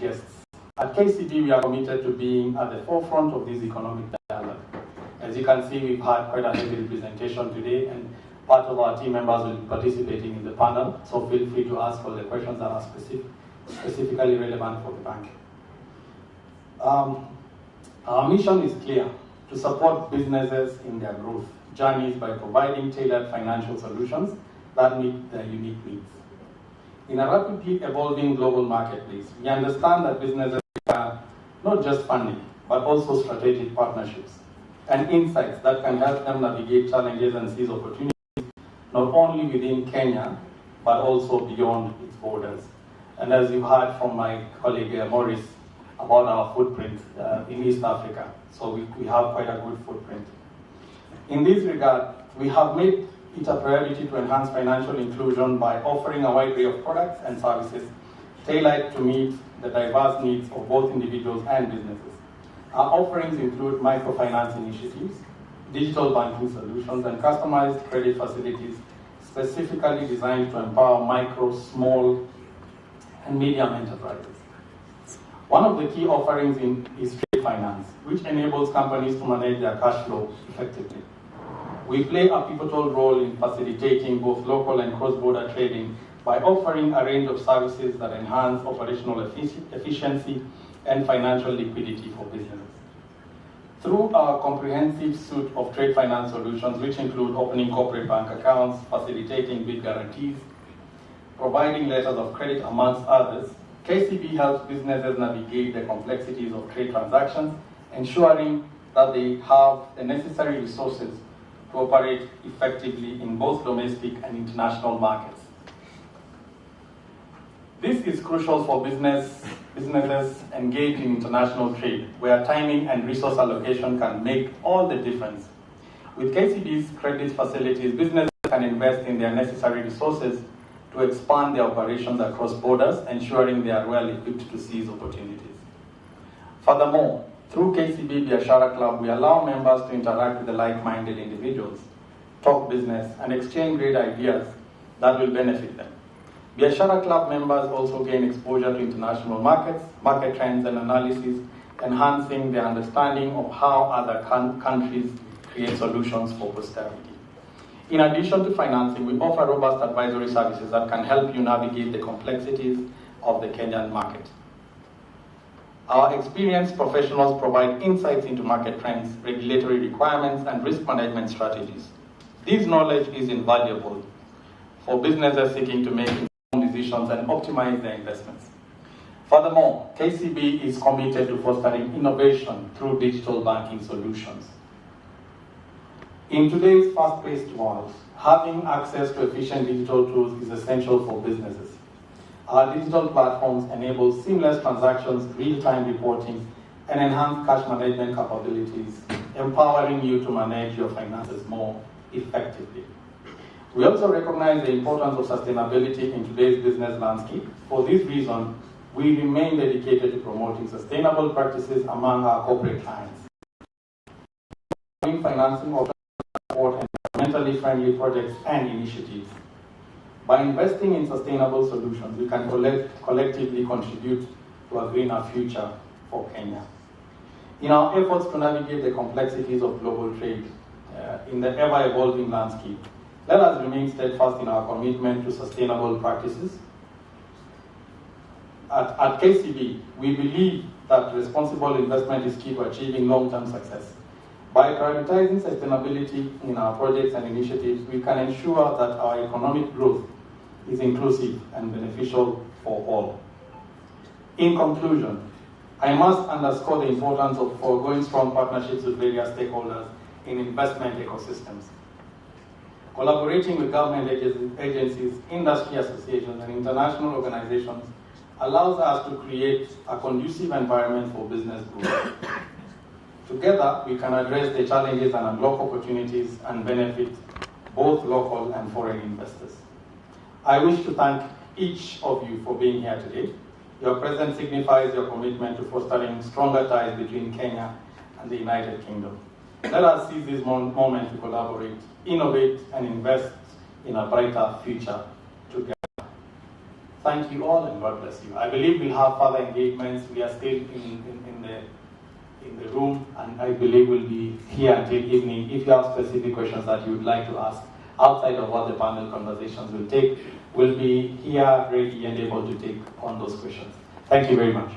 guests. At KCB, we are committed to being at the forefront of this economic dialogue. As you can see, we've had quite a heavy representation today, and part of our team members will be participating in the panel, so feel free to ask all the questions that are specifically relevant for the bank. Our mission is clear: to support businesses in their growth journeys by providing tailored financial solutions that meet their unique needs. In a rapidly evolving global marketplace, we understand that businesses require not just funding, but also strategic partnerships and insights that can help them navigate challenges and seize opportunities, not only within Kenya, but also beyond its borders. And as you heard from my colleague Maurice about our footprint in East Africa, so we have quite a good footprint. In this regard, we have made it a priority to enhance financial inclusion by offering a wide array of products and services tailored to meet the diverse needs of both individuals and businesses. Our offerings include microfinance initiatives, digital banking solutions, and customized credit facilities specifically designed to empower micro, small, and medium enterprises. One of the key offerings is trade finance, which enables companies to manage their cash flow effectively. We play a pivotal role in facilitating both local and cross-border trading by offering a range of services that enhance operational efficiency and financial liquidity for businesses. Through our comprehensive suite of trade finance solutions, which include opening corporate bank accounts, facilitating bid guarantees, providing letters of credit, amongst others, KCB helps businesses navigate the complexities of trade transactions, ensuring that they have the necessary resources to operate effectively in both domestic and international markets. This is crucial for businesses engaged in international trade, where timing and resource allocation can make all the difference. With KCB's credit facilities, businesses can invest in their necessary resources to expand their operations across borders, ensuring they are well equipped to seize opportunities. Furthermore, through KCB Biashara Club, we allow members to interact with the like-minded individuals, talk business, and exchange great ideas that will benefit them. Biashara Club members also gain exposure to international markets, market trends, and analysis, enhancing their understanding of how other countries create solutions for prosperity. In addition to financing, we offer robust advisory services that can help you navigate the complexities of the Kenyan market. Our experienced professionals provide insights into market trends, regulatory requirements, and risk management strategies. This knowledge is invaluable for businesses seeking to make informed decisions and optimize their investments. Furthermore, KCB is committed to fostering innovation through digital banking solutions. In today's fast-paced world, having access to efficient digital tools is essential for businesses. Our digital platforms enable seamless transactions, real-time reporting, and enhanced cash management capabilities, empowering you to manage your finances more effectively. We also recognize the importance of sustainability in today's business landscape. For this reason, we remain dedicated to promoting sustainable practices among our corporate clients. Financing of support environmentally friendly projects and initiatives. By investing in sustainable solutions, we can collectively contribute to a greener future for Kenya. In our efforts to navigate the complexities of global trade in the ever-evolving landscape, let us remain steadfast in our commitment to sustainable practices. At KCB, we believe that responsible investment is key to achieving long-term success. By prioritizing sustainability in our projects and initiatives, we can ensure that our economic growth is inclusive and beneficial for all. In conclusion, I must underscore the importance of foregoing strong partnerships with various stakeholders in investment ecosystems. Collaborating with government agencies, industry associations, and international organizations allows us to create a conducive environment for business growth. Together, we can address the challenges and unlock opportunities and benefit both local and foreign investors. I wish to thank each of you for being here today. Your presence signifies your commitment to fostering stronger ties between Kenya and the United Kingdom. Let us seize this moment to collaborate, innovate, and invest in a brighter future together. Thank you all and God bless you. I believe we'll have further engagements. We are still in the room, and I believe we'll be here until evening. If you have specific questions that you would like to ask outside of what the panel conversations will take, we'll be here ready and able to take on those questions. Thank you very much.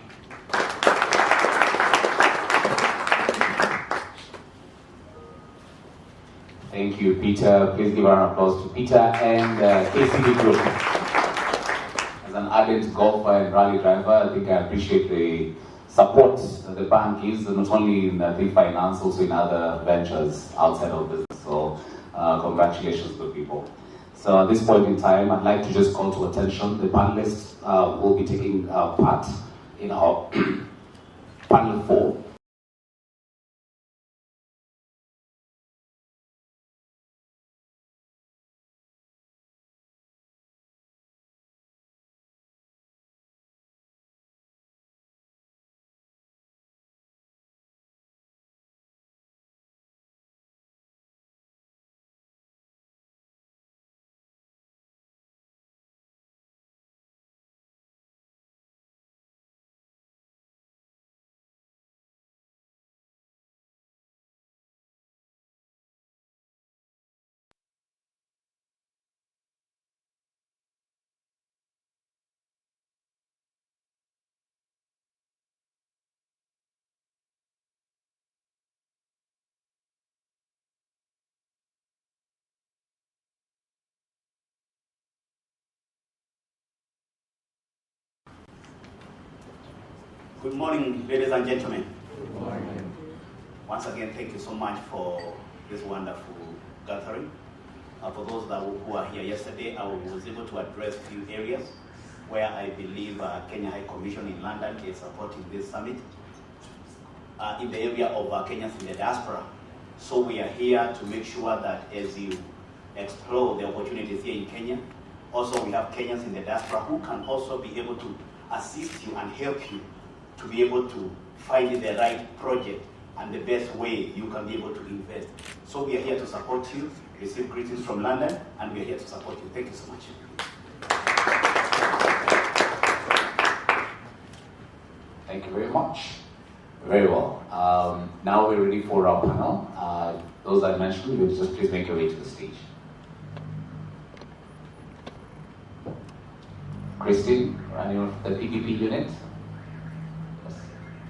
Thank you, Peter. Please give a round of applause to Peter and KCB Group. As an ardent golfer and rally driver, I think I appreciate the support that the bank gives, not only in finance, also in other ventures outside of business. So, congratulations, good people. So, at this point in time, I'd like to just call to attention the panelists will be taking part in our panel 4. Good morning, ladies and gentlemen. Good morning. Once again, thank you so much for this wonderful gathering. For those who are here yesterday, I was able to address a few areas where I believe Kenya High Commission in London is supporting this summit in the area of Kenyans in the diaspora. So we are here to make sure that as you explore the opportunities here in Kenya, also we have Kenyans in the diaspora who can also be able to assist you and help you to be able to find the right project and the best way you can be able to invest. So we are here to support you, receive greetings from London, and we are here to support you. Thank you so much. Thank you very much. Very well. Now we're ready for our panel. Those I mentioned, you'll just please make your way to the stage. Christine, running the PPP unit.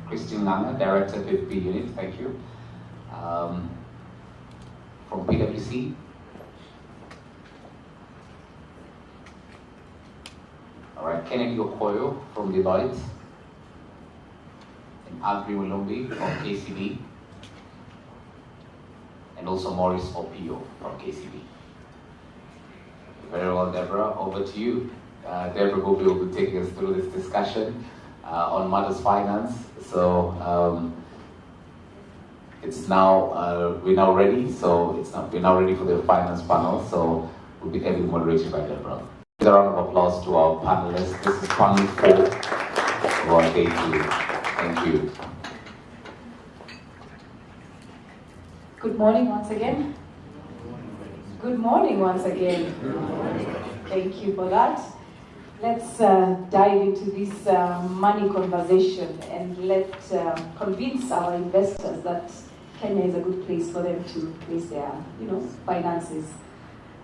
Christine Langa, Director, PPP Unit, thank you. From PwC. All right, Kennedy Okoyo from Deloitte. And Agri Walumbi from KCB. And also Maurice Opio from KCB. Very well, Deborah, over to you. Deborah Gopi will be taking us through this discussion on matters finance. So it's now we're now ready. So we're now ready for the finance panel. So we'll be heavily moderated by Deborah. A round of applause to our panelists. This is panel 4. Well, thank you. Thank you. Good morning once again. Good morning once again. Thank you for that. Let's dive into this money conversation and let's convince our investors that Kenya is a good place for them to place their, finances.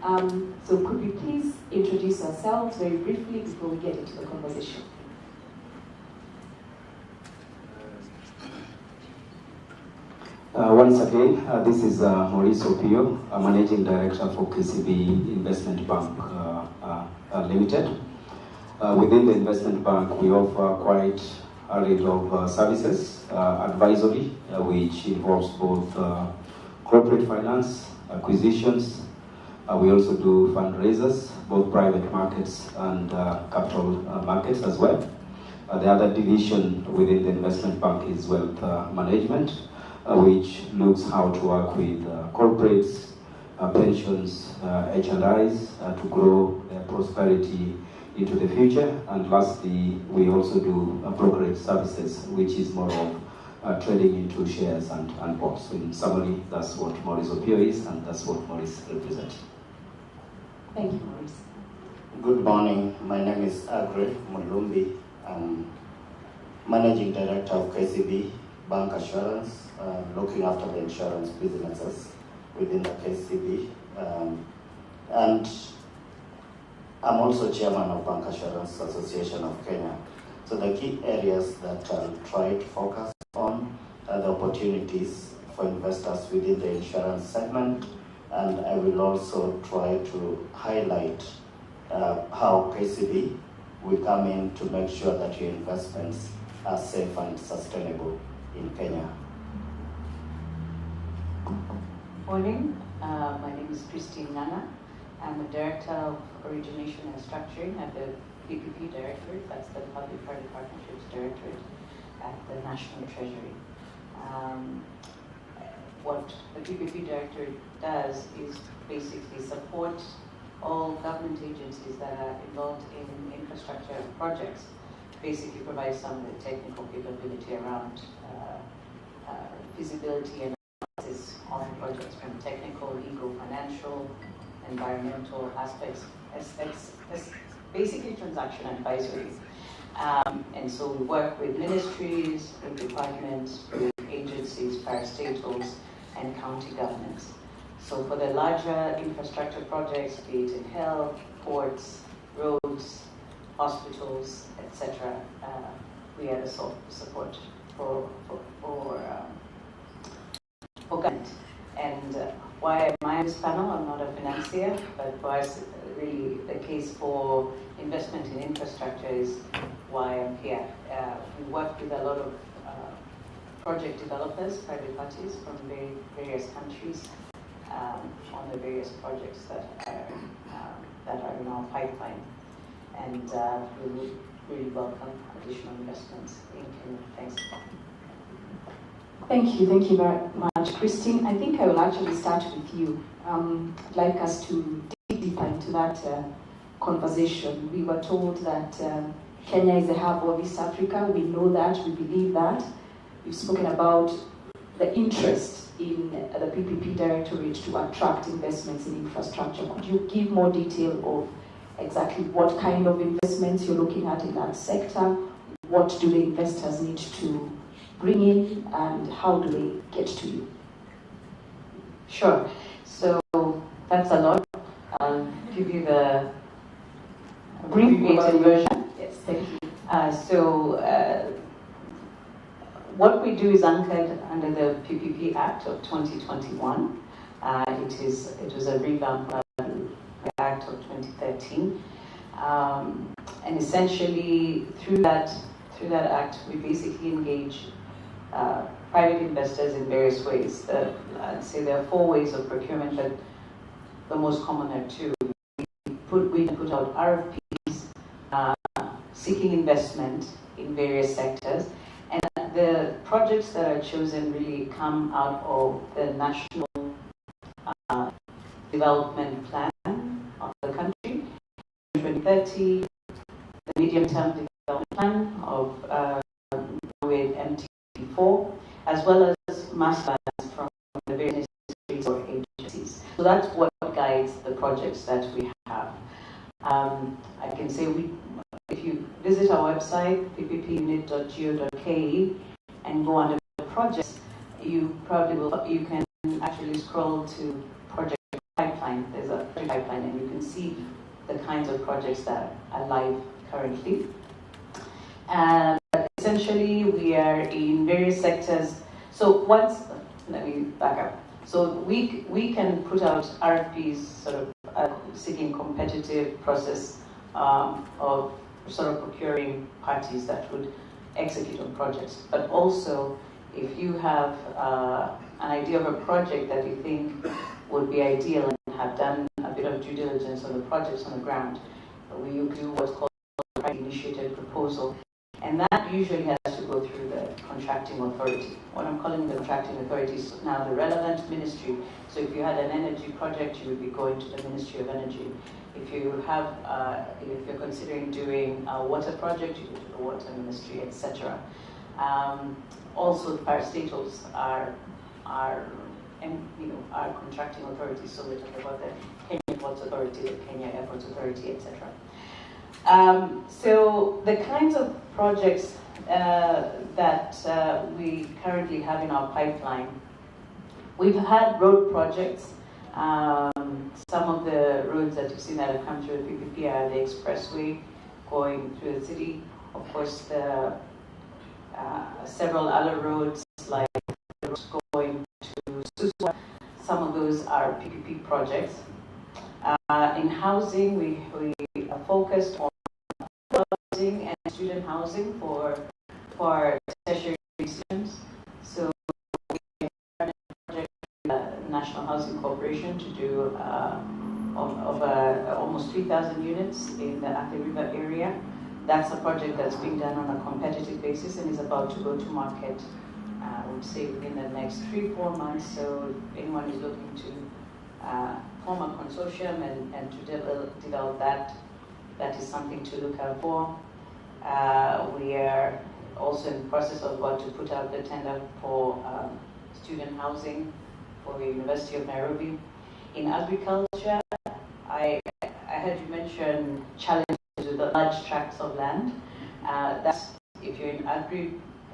So could we please introduce ourselves very briefly before we get into the conversation? Once again, this is Maurice Opio, Managing Director for KCB Investment Bank Limited. Within the investment bank, we offer quite a range of services, advisory, which involves both corporate finance, acquisitions. We also do fundraisers, both private markets and capital markets as well. The other division within the investment bank is wealth management, which looks how to work with corporates, pensions, H&Is to grow their prosperity into the future. And lastly, we also do brokerage services, which is more of trading into shares and bonds. So in summary, that's what Maurice Opio is, and that's what Maurice represents. Thank you, Maurice. Good morning. My name is Agre Mulumbi. I'm Managing Director of KCB Bank Assurance, looking after the insurance businesses within the KCB. And I'm also Chairman of Bank Assurance Association of Kenya. So the key areas that I'll try to focus on are the opportunities for investors within the insurance segment, and I will also try to highlight how KCB will come in to make sure that your investments are safe and sustainable in Kenya. Morning, my name is Christine Nana. I'm the Director of Origination and Structuring at the PPP Directorate, that's the Public-Private Partnerships Directorate at the National Treasury. What the PPP Directorate does is basically support all government agencies that are involved in infrastructure projects, basically provide some of the technical capability around feasibility and analysis on projects, from technical, legal, financial, environmental aspects, basically transaction advisory. And so we work with ministries, with departments, with agencies, parastatals, and county governments. So for the larger infrastructure projects, be it in health, ports, roads, hospitals, etc., we are the support for government. And why am I on this panel? I'm not a financier, but why is really the case for investment in infrastructure is why I'm here. We work with a lot of project developers, private parties from various countries on the various projects that are in our pipeline. And we would really welcome additional investments in Kenya. Thanks. Thank you very much, Christine. I think I will actually start with you. I'd like us to dig deeper into that conversation. We were told that Kenya is the hub of East Africa. We know that, we believe that. You've spoken about the interest in the PPP Directorate to attract investments in infrastructure. Could you give more detail of exactly what kind of investments you're looking at in that sector? What do the investors need to bring in, and how do they get to you? Sure. So that's a lot. I'll give you the abbreviated version. Yes, thank you. What we do is anchored under the PPP Act of 2021. It was a revamp of the Act of 2013, and essentially through that act, we basically engage private investors in various ways. I'd say there are 4 ways of procurement, but the most common are 2. We put out RFPs seeking investment in various sectors, and the projects that are chosen really come out of the national development plan of the country, 2030, the medium-term development plan of with MTP4, as well as master plans from the various ministries or agencies. So that's what guides the projects that we have. I can say if you visit our website, pppunit.go.ke, and go under the projects, you can actually scroll to project pipeline. There's a project pipeline, and you can see the kinds of projects that are live currently. Essentially, we are in various sectors. So let me back up. So we can put out RFPs, sort of seeking competitive process of sort of procuring parties that would execute on projects. But also, if you have an idea of a project that you think would be ideal and have done a bit of due diligence on the projects on the ground, we do what's called a initiated proposal. And that usually has to go through the contracting authority. What I'm calling the contracting authority is now the relevant ministry. So if you had an energy project, you would be going to the Ministry of Energy. If you have, if you're considering doing a water project, you go to the Water Ministry, etc. Also, parastatals are contracting authorities. So we're talking about the Kenya Ports Authority, the Kenya Airports Authority, etc. So the kinds of projects that we currently have in our pipeline, we've had road projects. Some of the roads that you've seen that have come through the PPP are the expressway going through the city. Of course, the several other roads like the roads going to Suswa, some of those are PPP projects. In housing, we are focused on housing and student housing for tertiary students. So we are in a project with the National Housing Corporation to do almost 3,000 units in the Athi River area. That's a project that's being done on a competitive basis and is about to go to market, I would say, within the next 3-4 months. So if anyone is looking to form a consortium and to develop that is something to look out for. We are also in the process of about to put out the tender for student housing for the University of Nairobi. In agriculture, I heard you mention challenges with the large tracts of land. That's if you're in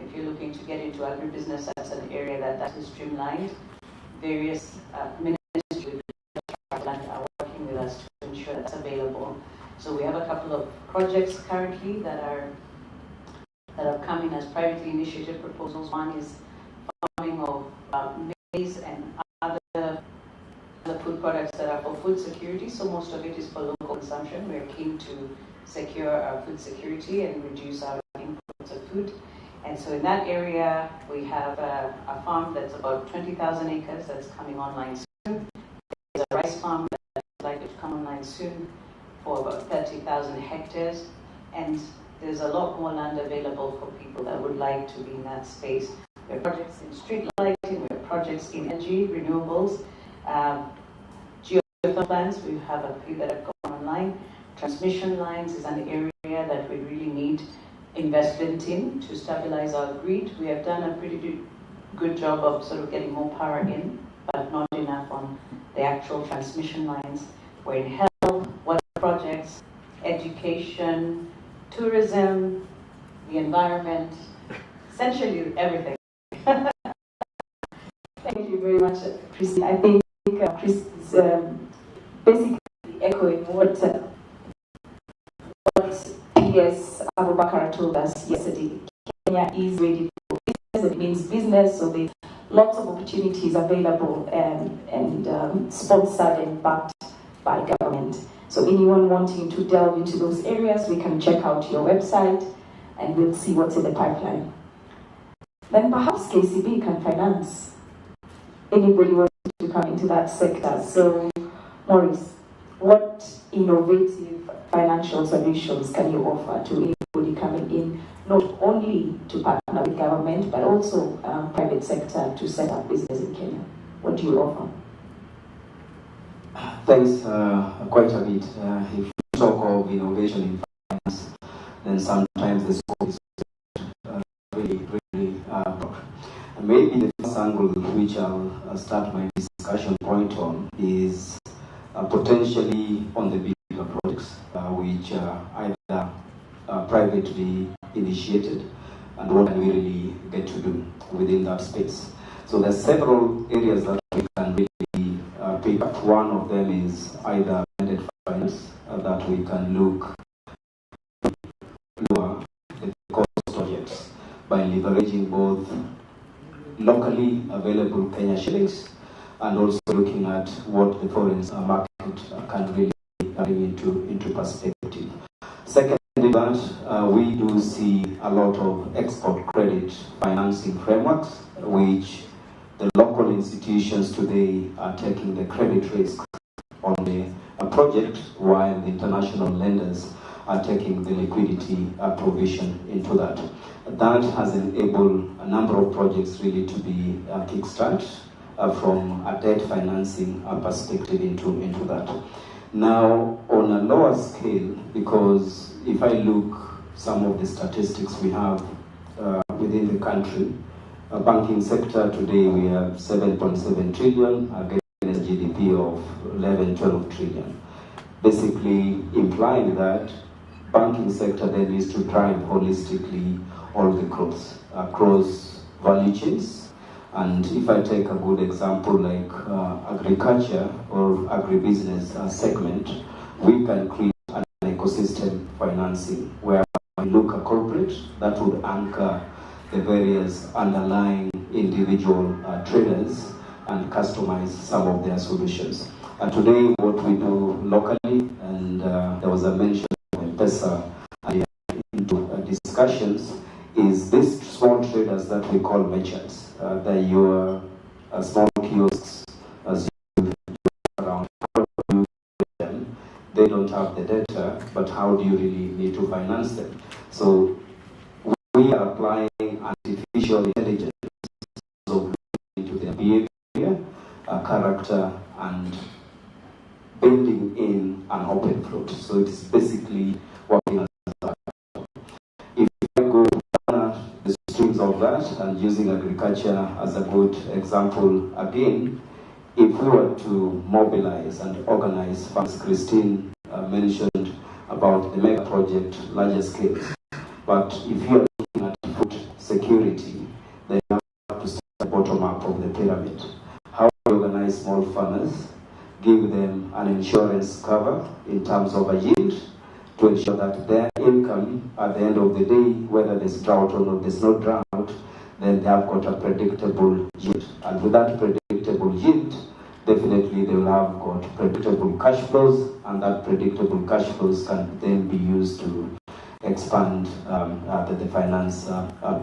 if you're looking to get into agribusiness, that's an area that is streamlined. Various ministries with land are working with us to ensure that's available. So we have a couple of projects currently that are coming as privately initiated proposals. One is farming of maize and other food products that are for food security. So most of it is for local consumption. We're keen to secure our food security and reduce our imports of food. And so in that area, we have a farm that's about 20,000 acres that's coming online soon. There's a rice farm that's likely to come online soon for about 30,000 hectares. And there's a lot more land available for people that would like to be in that space. We have projects in street lighting, we have projects in energy, renewables, geothermal plants. We have a few that have gone online. Transmission lines is an area that we really need investment in to stabilize our grid. We have done a pretty good job of sort of getting more power in, but not enough on the actual transmission lines. We're in health, water projects, education, tourism, the environment, essentially everything. Thank you very much, Christine. I think Chris is basically echoing what PS Abubakar told us yesterday. Kenya is ready for business. It means business, so there's lots of opportunities available and sponsored and backed by government. So anyone wanting to delve into those areas, we can check out your website and we'll see what's in the pipeline. Then perhaps KCB can finance anybody wanting to come into that sector. So Maurice, what innovative financial solutions can you offer to anybody coming in, not only to partner with government, but also private sector to set up business in Kenya? What do you offer? Thanks quite a bit. If you talk of innovation in finance, then sometimes the scope is really broad. Maybe the first angle which I'll start my discussion point on is potentially on the bigger projects which are either privately initiated, and what can we really get to do within that space. So there's several areas that we can really pick up. One of them is either blended finance, that we can look lower the cost projects by leveraging both locally available Kenya shillings and also looking at what the foreign market can really bring into perspective. Second, that we do see a lot of export credit financing frameworks, which the local institutions today are taking the credit risk on the project, while the international lenders are taking the liquidity provision into that. That has enabled a number of projects really to be kickstarted from a debt financing perspective into that. Now, on a lower scale, because if I look some of the statistics we have within the country, banking sector today we have 7.7 trillion against GDP GDP of 11, 12 trillion. Basically implying that banking sector then needs to drive holistically all the growth across value chains. And if I take a good example like agriculture or agribusiness segment, we can create an ecosystem financing where we look at corporate that would anchor the various underlying individual traders and customize some of their solutions. And today what we do locally, and there was a mention of M-Pesa into discussions, is these small traders that we call merchants. They're your small kiosks, as you around. Them. They don't have the data, but how do you really need to finance them? So we are applying artificial intelligence into their behavior, character, and building in an open float. So it's basically working as a if I go down the streams of that and using agriculture as a good example again, if we were to mobilize and organize funds, Christine mentioned about the mega project, larger scale. But if you are looking at food security, then you have to start at the bottom up of the pyramid. How do you organize small farmers, give them an insurance cover in terms of a yield to ensure that their income at the end of the day, whether there's drought or not, there's no drought, then they have got a predictable yield. And with that predictable yield, definitely they will have got predictable cash flows, and that predictable cash flows can then be used to expand the finance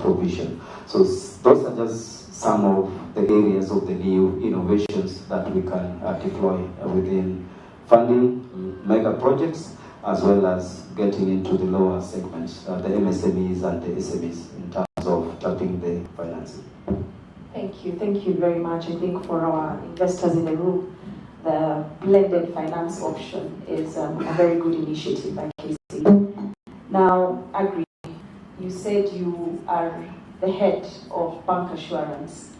provision. So those are just some of the areas of the new innovations that we can deploy within funding mega projects, as well as getting into the lower segments, the MSMEs and the SMEs, in terms of tapping the financing. Thank you very much. I think for our investors in the room, the blended finance option is a very good initiative by KCB. Now, Agri, you said you are the head of bank assurance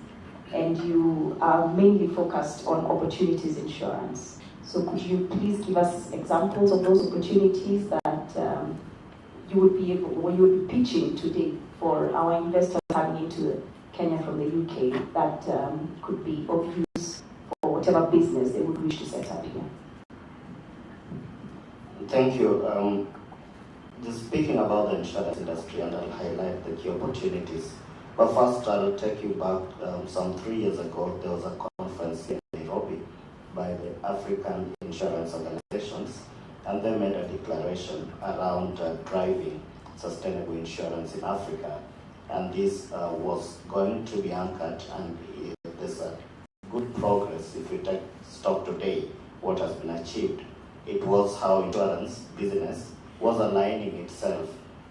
and you are mainly focused on opportunities insurance. So could you please give us examples of those opportunities that you would be able, or you would be pitching today for our investors coming into Kenya from the UK that could be of use for whatever business they would wish to set up here? Thank you. Just speaking about the insurance industry, and I'll highlight the key opportunities. But first, I'll take you back some 3 years ago. There was a conference in Nairobi by the African insurance organizations, and they made a declaration around driving sustainable insurance in Africa. And this was going to be anchored, and there's a good progress if we take stock today, what has been achieved. It was how insurance business was aligning itself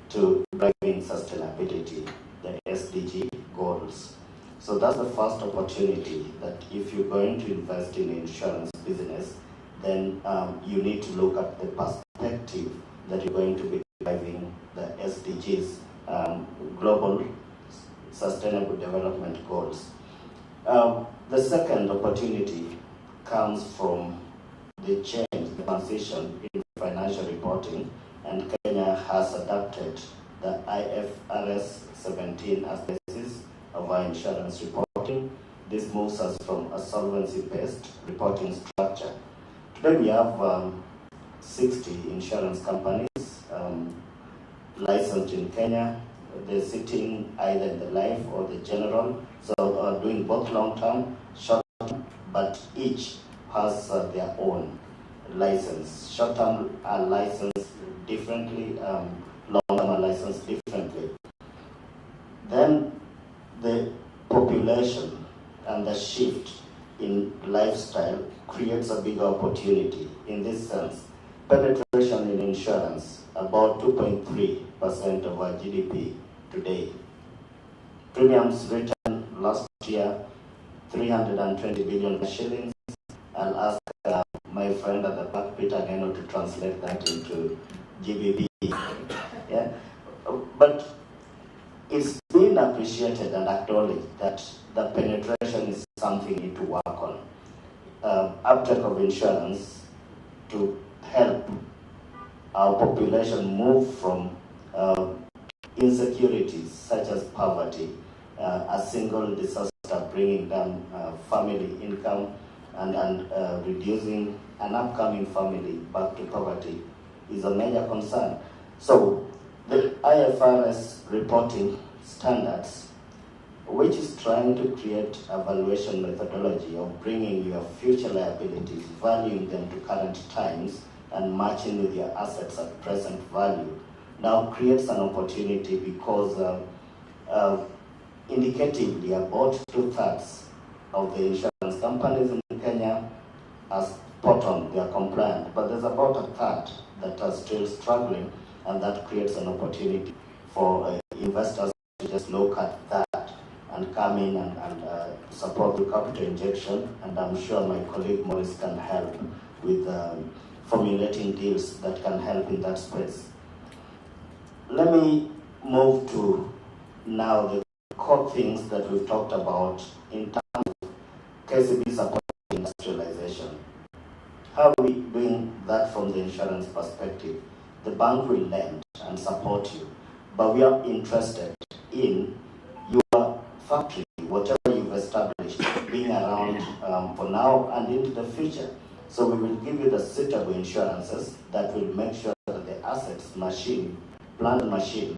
to driving sustainability, the SDG goals. So that's the first opportunity, that if you're going to invest in insurance business, then you need to look at the perspective that you're going to be driving the SDGs, global sustainable development goals. The second opportunity comes from the change, the transition in financial reporting, and Kenya has adopted the IFRS 17 as the basis of our insurance reporting. This moves us from a solvency-based reporting structure. Today we have 60 insurance companies licensed in Kenya. They're sitting either in the life or the general, so doing both long-term, short-term, but each has their own license. Short-term are licensed differently, long-term are licensed differently. Then the population and the shift in lifestyle creates a bigger opportunity. In this sense, penetration in insurance, about 2.3% of our GDP today. Premiums written last year, 320 billion shillings. I'll ask my friend at the back, Peter Geno, to translate that into GBP. Yeah? But it's been appreciated and acknowledged that the penetration is something we need to work on. uptake of insurance to help our population move from insecurities such as poverty, a single disaster bringing down family income and reducing an upcoming family back to poverty is a major concern. So the IFRS reporting standards, which is trying to create a valuation methodology of bringing your future liabilities, valuing them to current times, and matching with your assets at present value, now creates an opportunity because indicatively about 2/3 of the insurance companies in Kenya are spot on, they are compliant, but there's about 1/3 that are still struggling, and that creates an opportunity for investors to just look at that and come in and support the capital injection, and I'm sure my colleague Maurice can help with formulating deals that can help in that space. Let me move to now the core things that we've talked about in terms of KCB supporting industrialization. How are we doing that from the insurance perspective? The bank will lend and support you, but we are interested in your factory, whatever you've established, being around for now and into the future. So we will give you the suitable insurances that will make sure that the assets, machine, plant and machine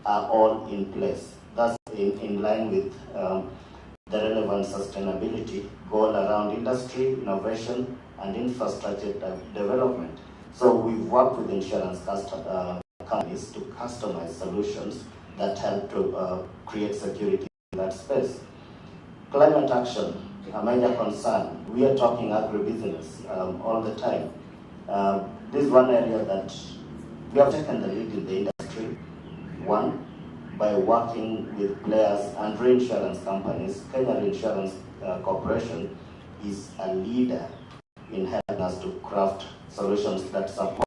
are all in place. That's in line with the relevant sustainability goal around industry, innovation, and infrastructure development. So we've worked with insurance companies to customize solutions that help to create security in that space. Climate action, a major concern. We are talking agribusiness all the time. This is one area that we have taken the lead in the industry. One, by working with players and reinsurance companies. Kenya Reinsurance Corporation is a leader in helping us to craft solutions that support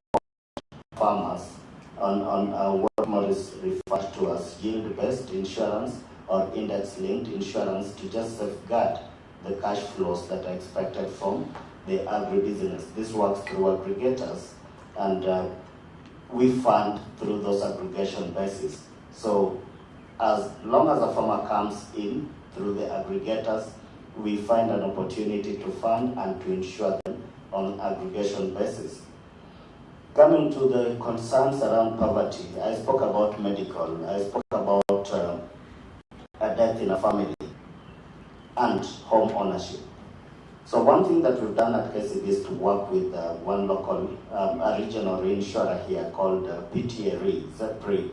farmers on what Maurice referred to as yield-based insurance or index-linked insurance to just safeguard the cash flows that are expected from the agribusiness. This works through aggregators, and we fund through those aggregation bases. So as long as a farmer comes in through the aggregators, we find an opportunity to fund and to insure them on aggregation basis. Coming to the concerns around poverty, I spoke about medical, I spoke about a death in a family and home ownership. So one thing that we've done at KCB is to work with one local, a regional reinsurer here called PTA Re, ZPRE,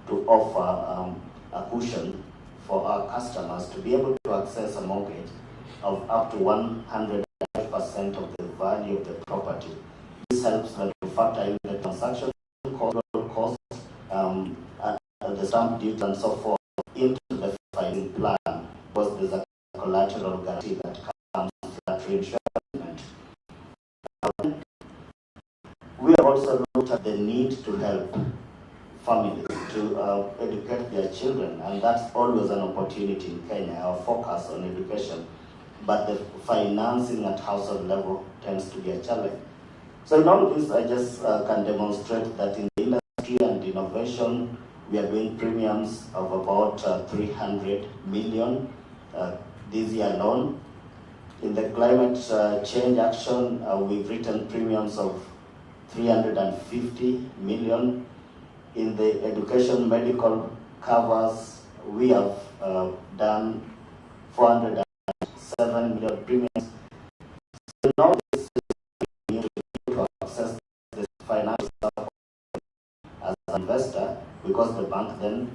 to offer a cushion for our customers to be able to access a mortgage of up to 105% of the value of the property. This helps them to factor in the transaction costs, the stamp duty and so forth into the financing plan, because there's a collateral guarantee that comes with that reinsurance. We have also looked at the need to help families to educate their children, and that's always an opportunity in Kenya, our focus on education. But the financing at household level tends to be a challenge. So in all this, I just can demonstrate that in the industry and innovation, we are doing premiums of about 300 million this year alone. In the climate change action, we've written premiums of 350 million. In the education medical covers, we have done 407 million premiums. So now this is to access this financial support as an investor, because the bank then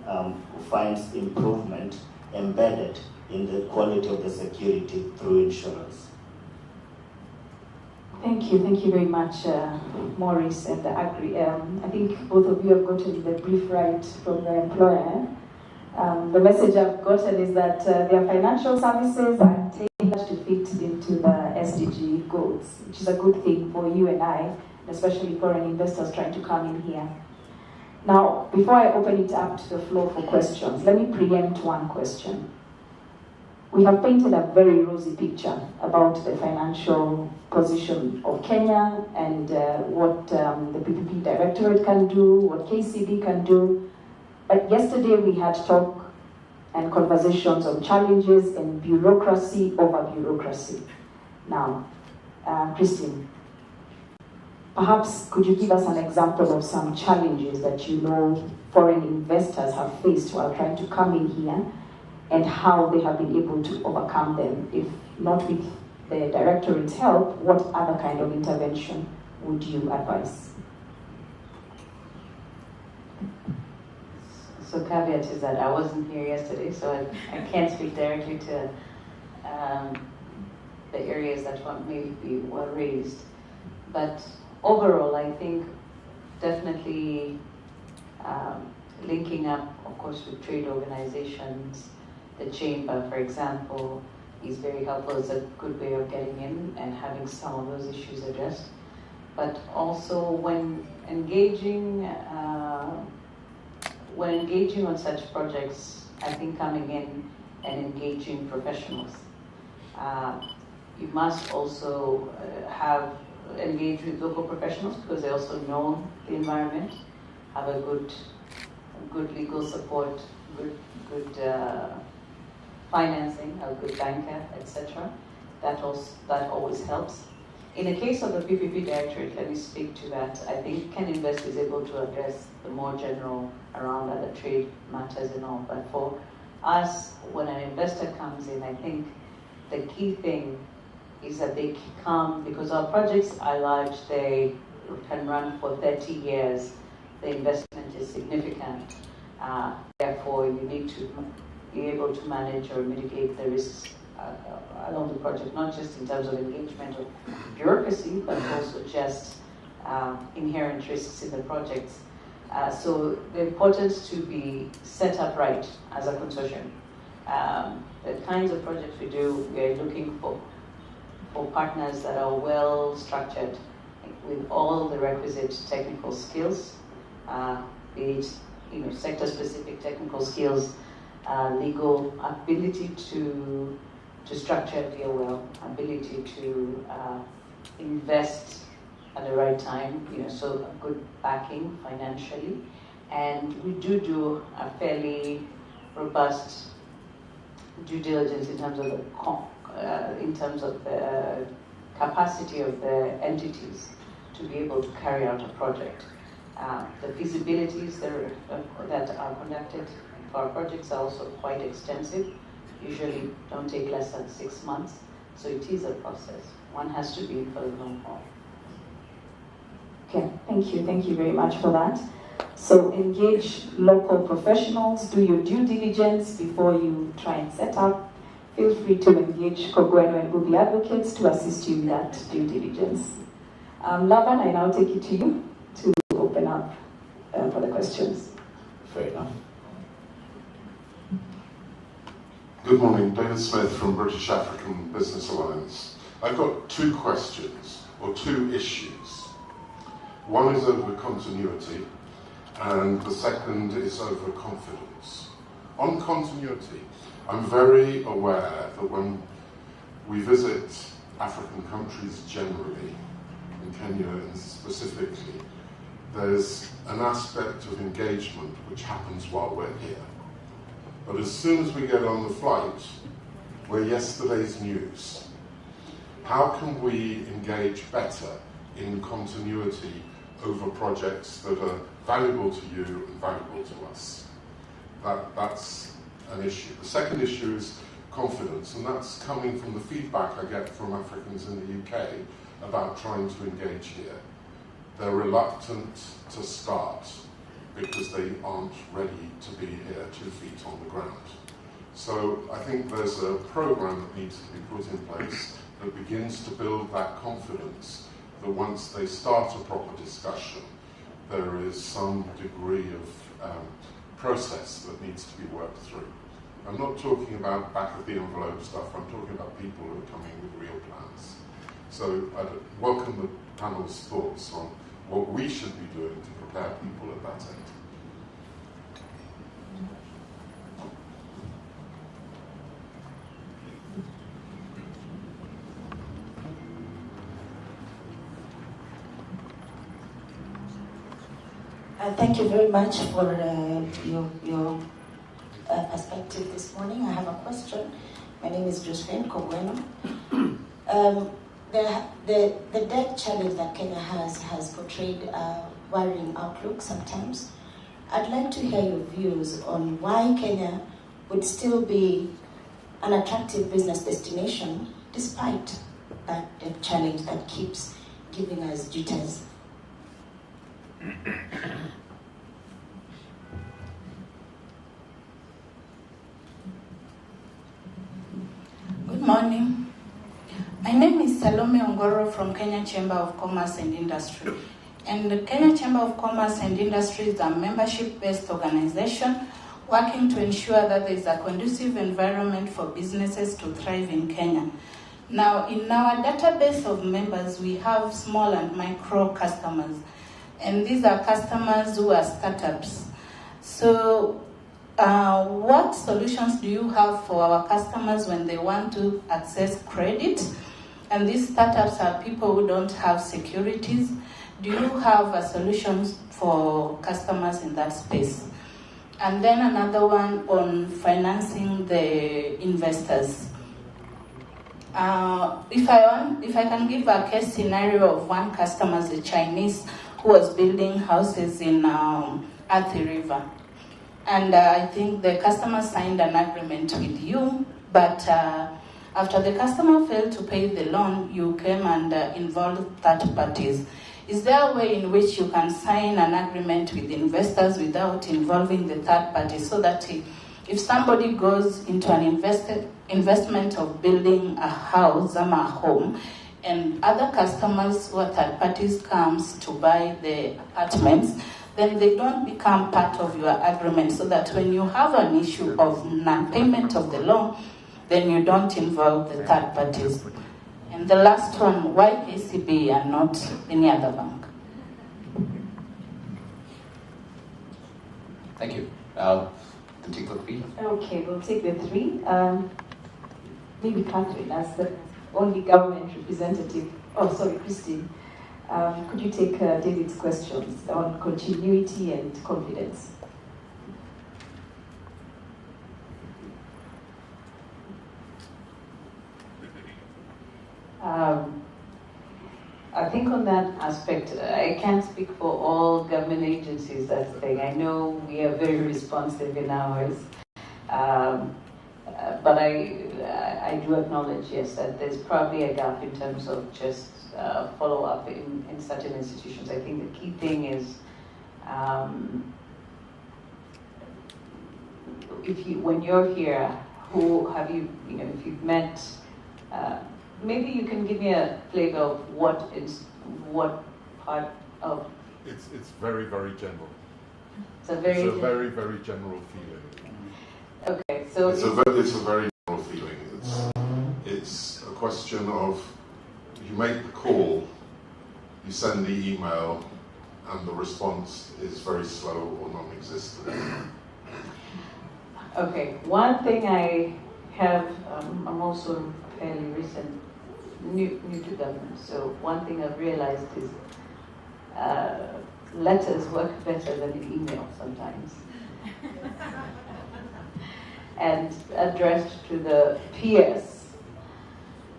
finds improvement embedded in the quality of the security through insurance. Thank you very much, Maurice and Agri. I think both of you have gotten the brief right from the employer. The message I've gotten is that their financial services are tailored to fit into the SDG goals, which is a good thing for you and I, especially foreign investors trying to come in here. Now, before I open it up to the floor for questions, let me preempt one question. we have painted a very rosy picture about the financial position of Kenya and what the PPP Directorate can do, what KCB can do. But yesterday we had talk and conversations on challenges and bureaucracy over bureaucracy. Now, Christine, perhaps could you give us an example of some challenges that you know foreign investors have faced while trying to come in here and how they have been able to overcome them? If not with the Directorate's help, what other kind of intervention would you advise? So caveat is that I wasn't here yesterday, so I can't speak directly to the areas that may be well raised. But overall, I think definitely linking up, of course, with trade organizations. The chamber, for example, is very helpful. It's a good way of getting in and having some of those issues addressed. But also when engaging on such projects, I think coming in and engaging professionals. You must also engage with local professionals because they also know the environment, have a good legal support, good financing, a good banker, etc. That always helps. In the case of the PPP Directorate, let me speak to that. I think Ken Invest is able to address the more general around other trade matters and all. But for us, when an investor comes in, I think the key thing is that they come, because our projects are large, they can run for 30 years. The investment is significant. Therefore, you need to be able to manage or mitigate the risks along the project, not just in terms of engagement or bureaucracy, but also just inherent risks in the projects. So the importance to be set up right as a consortium. The kinds of projects we do, we are looking for partners that are well structured with all the requisite technical skills, be it sector-specific technical skills, legal ability to structure a deal well, ability to invest at the right time, so a good backing financially. And we do a fairly robust due diligence in terms of the capacity of the entities to be able to carry out a project. The feasibilities that are conducted for our projects are also quite extensive. Usually don't take less than 6 months, so it is a process. One has to be for the long haul. Okay, thank you very much for that. So engage local professionals, do your due diligence before you try and set up. Feel free to engage Kogweno and Google advocates to assist you with that due diligence. Laban, I now take it to you to open up for the questions. Fair enough. Good morning, David Smith from British African Business Alliance. I've got 2 questions, or 2 issues. One is over continuity, and the second is over confidence. On continuity, I'm very aware that when we visit African countries generally, and Kenya specifically, there's an aspect of engagement which happens while we're here. But as soon as we get on the flight, we're yesterday's news. How can we engage better in continuity over projects that are valuable to you and valuable to us? That's an issue. The second issue is confidence, and that's coming from the feedback I get from Africans in the UK about trying to engage here. They're reluctant to start because they aren't ready to be here 2 feet on the ground. So I think there's a program that needs to be put in place that begins to build that confidence that once they start a proper discussion, there is some degree of process that needs to be worked through. I'm not talking about back of the envelope stuff, I'm talking about people who are coming with real plans. So I'd welcome the panel's thoughts on what we should be doing to prepare people at that end. Thank you very much for your perspective this morning. I have a question. My name is Josephine Kogweno. The debt challenge that Kenya has portrayed a worrying outlook sometimes. I'd like to hear your views on why Kenya would still be an attractive business destination despite that debt challenge that keeps giving us jitters. Good morning. My name is Salome Ongoro from Kenya Chamber of Commerce and Industry. And the Kenya Chamber of Commerce and Industry is a membership-based organization working to ensure that there is a conducive environment for businesses to thrive in Kenya. Now, in our database of members, we have small and micro customers. And these are customers who are startups. So, what solutions do you have for our customers when they want to access credit? And these startups are people who don't have securities. Do you have a solution for customers in that space? And then another one on financing the investors. If I can give a case scenario of one customer, the Chinese, who was building houses in Athi River. And I think the customer signed an agreement with you, but after the customer failed to pay the loan, you came and involved third parties. Is there a way in which you can sign an agreement with investors without involving the third party, so that if somebody goes into an investment of building a house, a home, and other customers who are third parties comes to buy the apartments, then they don't become part of your agreement, so that when you have an issue of non-payment of the loan, then you don't involve the third parties. And the last one, why KCB and not any other bank? Thank you. Take the three. Okay, we'll take the three. Maybe Catherine, as the only government representative. Oh, sorry, Christine. Could you take David's questions on continuity and confidence? I think on that aspect, I can't speak for all government agencies, that's the thing. I know we are very responsive in ours, but I do acknowledge, yes, that there's probably a gap in terms of just follow-up in certain institutions. I think the key thing is, when you're here, who have you, if you've met, maybe you can give me a flavor of what part of... It's very, very general. It's a very, very general feeling. Okay, so... It's a very general feeling. It's a question of, you make the call, you send the email, and the response is very slow or non-existent. Okay, one thing I have, I'm also fairly recent, new to government, so one thing I've realized is letters work better than an email sometimes. And addressed to the PS,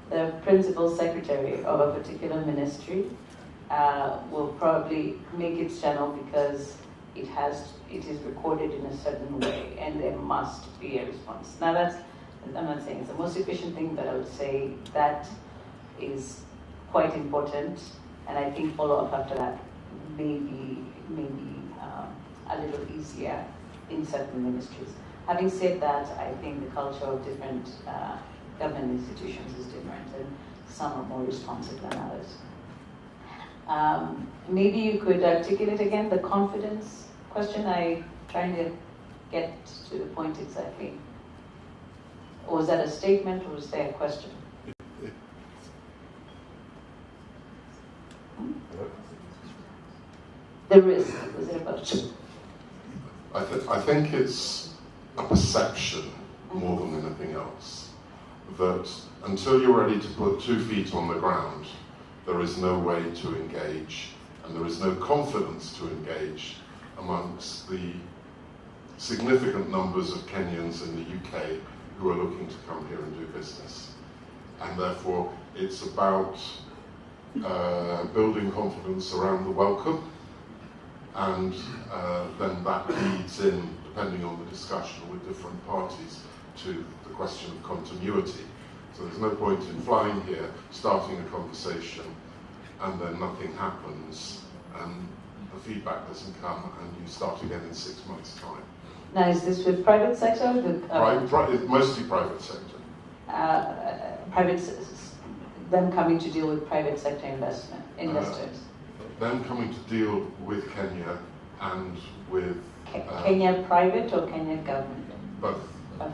the principal secretary of a particular ministry, will probably make its channel because it is recorded in a certain way, and there must be a response. Now I'm not saying it's the most efficient thing, but I would say that is quite important, and I think follow-up after that may be a little easier in certain ministries. Having said that, I think the culture of different government institutions is different, and some are more responsive than others. Maybe you could articulate again the confidence question. I'm trying to get to the point exactly. Or was that a statement, or was there a question? The risk, was it about? I think it's a perception more than anything else, that until you're ready to put 2 feet on the ground, there is no way to engage, and there is no confidence to engage amongst the significant numbers of Kenyans in the UK who are looking to come here and do business. And therefore, it's about building confidence around the welcome, and then that leads in, depending on the discussion with different parties, to the question of continuity. So there's no point in flying here, starting a conversation, and then nothing happens, and the feedback doesn't come, and you start again in 6 months' time. Now, is this with private sector? Mostly private sector. Them coming to deal with private sector investors? Them coming to deal with Kenya and with... Kenya private or Kenya government? Both. Okay.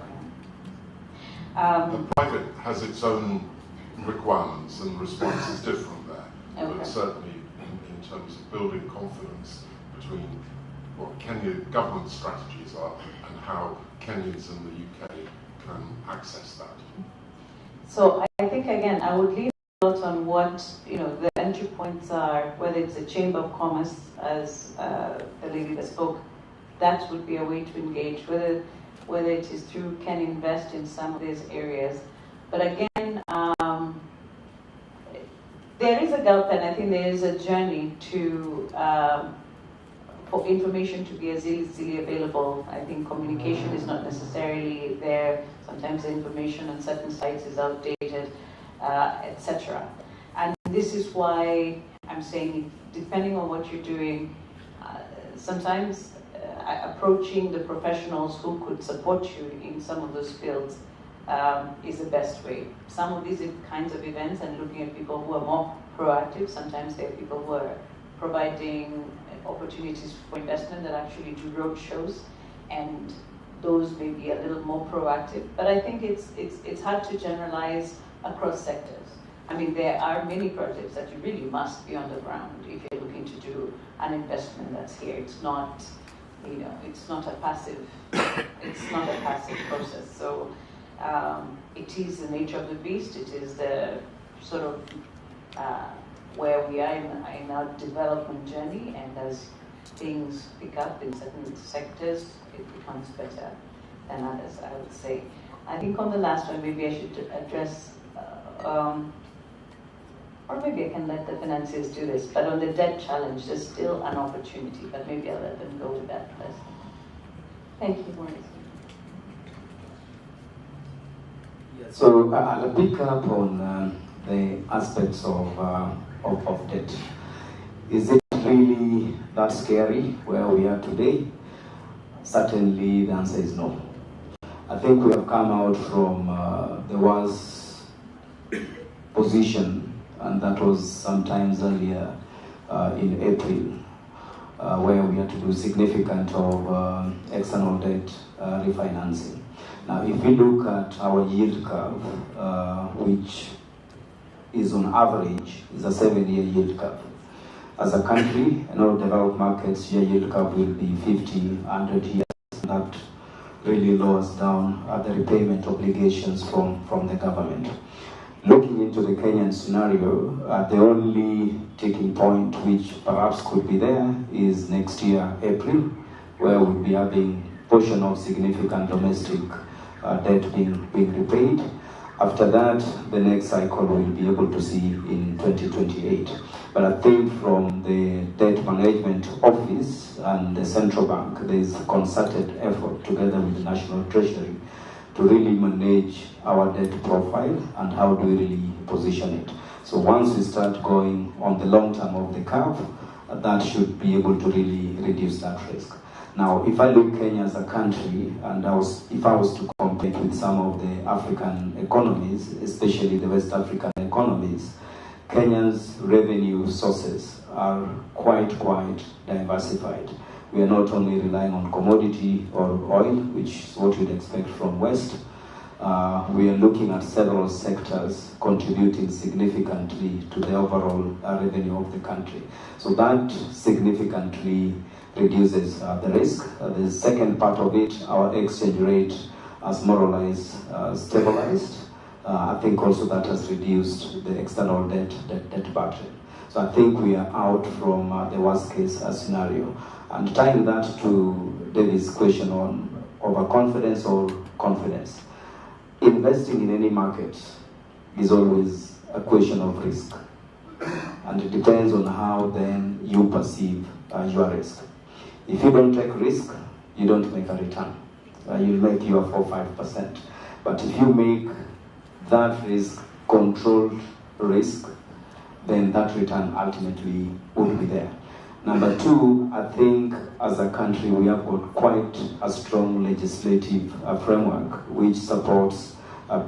The private has its own requirements, and the response is different there. Okay. But certainly in terms of building confidence between what Kenya government strategies are and how Kenyans in the UK can access that. So I think, again, I would leave thoughts on what the entry points are, whether it's a Chamber of Commerce, as the lady that spoke, that would be a way to engage, whether it is through Can Invest in some of these areas. But again, there is a gap, and I think there is a journey to for information to be as easily available. I think communication is not necessarily there. Sometimes the information on certain sites is outdated, etc. And this is why I'm saying, depending on what you're doing, sometimes approaching the professionals who could support you in some of those fields is the best way. Some of these kinds of events, and looking at people who are more proactive, sometimes there are people who are providing opportunities for investment that actually do road shows, and those may be a little more proactive. But I think it's hard to generalize across sectors. I mean, there are many projects that you really must be on the ground if you're looking to do an investment that's here. It's not, it's not a passive, process. So it is the nature of the beast. It is the sort of where we are in our development journey, and as things pick up in certain sectors, it becomes better than others, I would say. I think on the last one, maybe I should address, or maybe I can let the financiers do this, but on the debt challenge, there's still an opportunity, but maybe I'll let them go with that first. Thank you, Maurice. So I'll pick up on the aspects of debt. Is it really that scary where we are today? Certainly the answer is no. I think we have come out from the worst position, and that was sometimes earlier in April, where we had to do significant of external debt refinancing. Now, if we look at our yield curve, which is on average is a 7-year yield curve. As a country, in all developed markets, your yield curve will be 50, 100 years. That really lowers down the repayment obligations from the government. Looking into the Kenyan scenario, the only taking point which perhaps could be there is next year, April, where we'll be having portion of significant domestic debt being repaid. After that, the next cycle we'll be able to see in 2028. But I think from the Debt Management Office and the Central Bank, there is a concerted effort together with the National Treasury to really manage our debt profile and how do we really position it. So once we start going on the long term of the curve, that should be able to really reduce that risk. Now, if I look at Kenya as a country, and if I was to compare with some of the African economies, especially the West African economies, Kenya's revenue sources are quite diversified. We are not only relying on commodity or oil, which is what you'd expect from West. We are looking at several sectors contributing significantly to the overall revenue of the country. So that significantly reduces the risk. The second part of it, our exchange rate has more or less stabilized. I think also that has reduced the external debt burden. So I think we are out from the worst case scenario. And tying that to David's question on overconfidence or confidence, investing in any market is always a question of risk. And it depends on how then you perceive your risk. If you don't take risk, you don't make a return. You'll make your 4-5%. But if you make that risk controlled risk, then that return ultimately will be there. Number two, I think as a country we have got quite a strong legislative framework which supports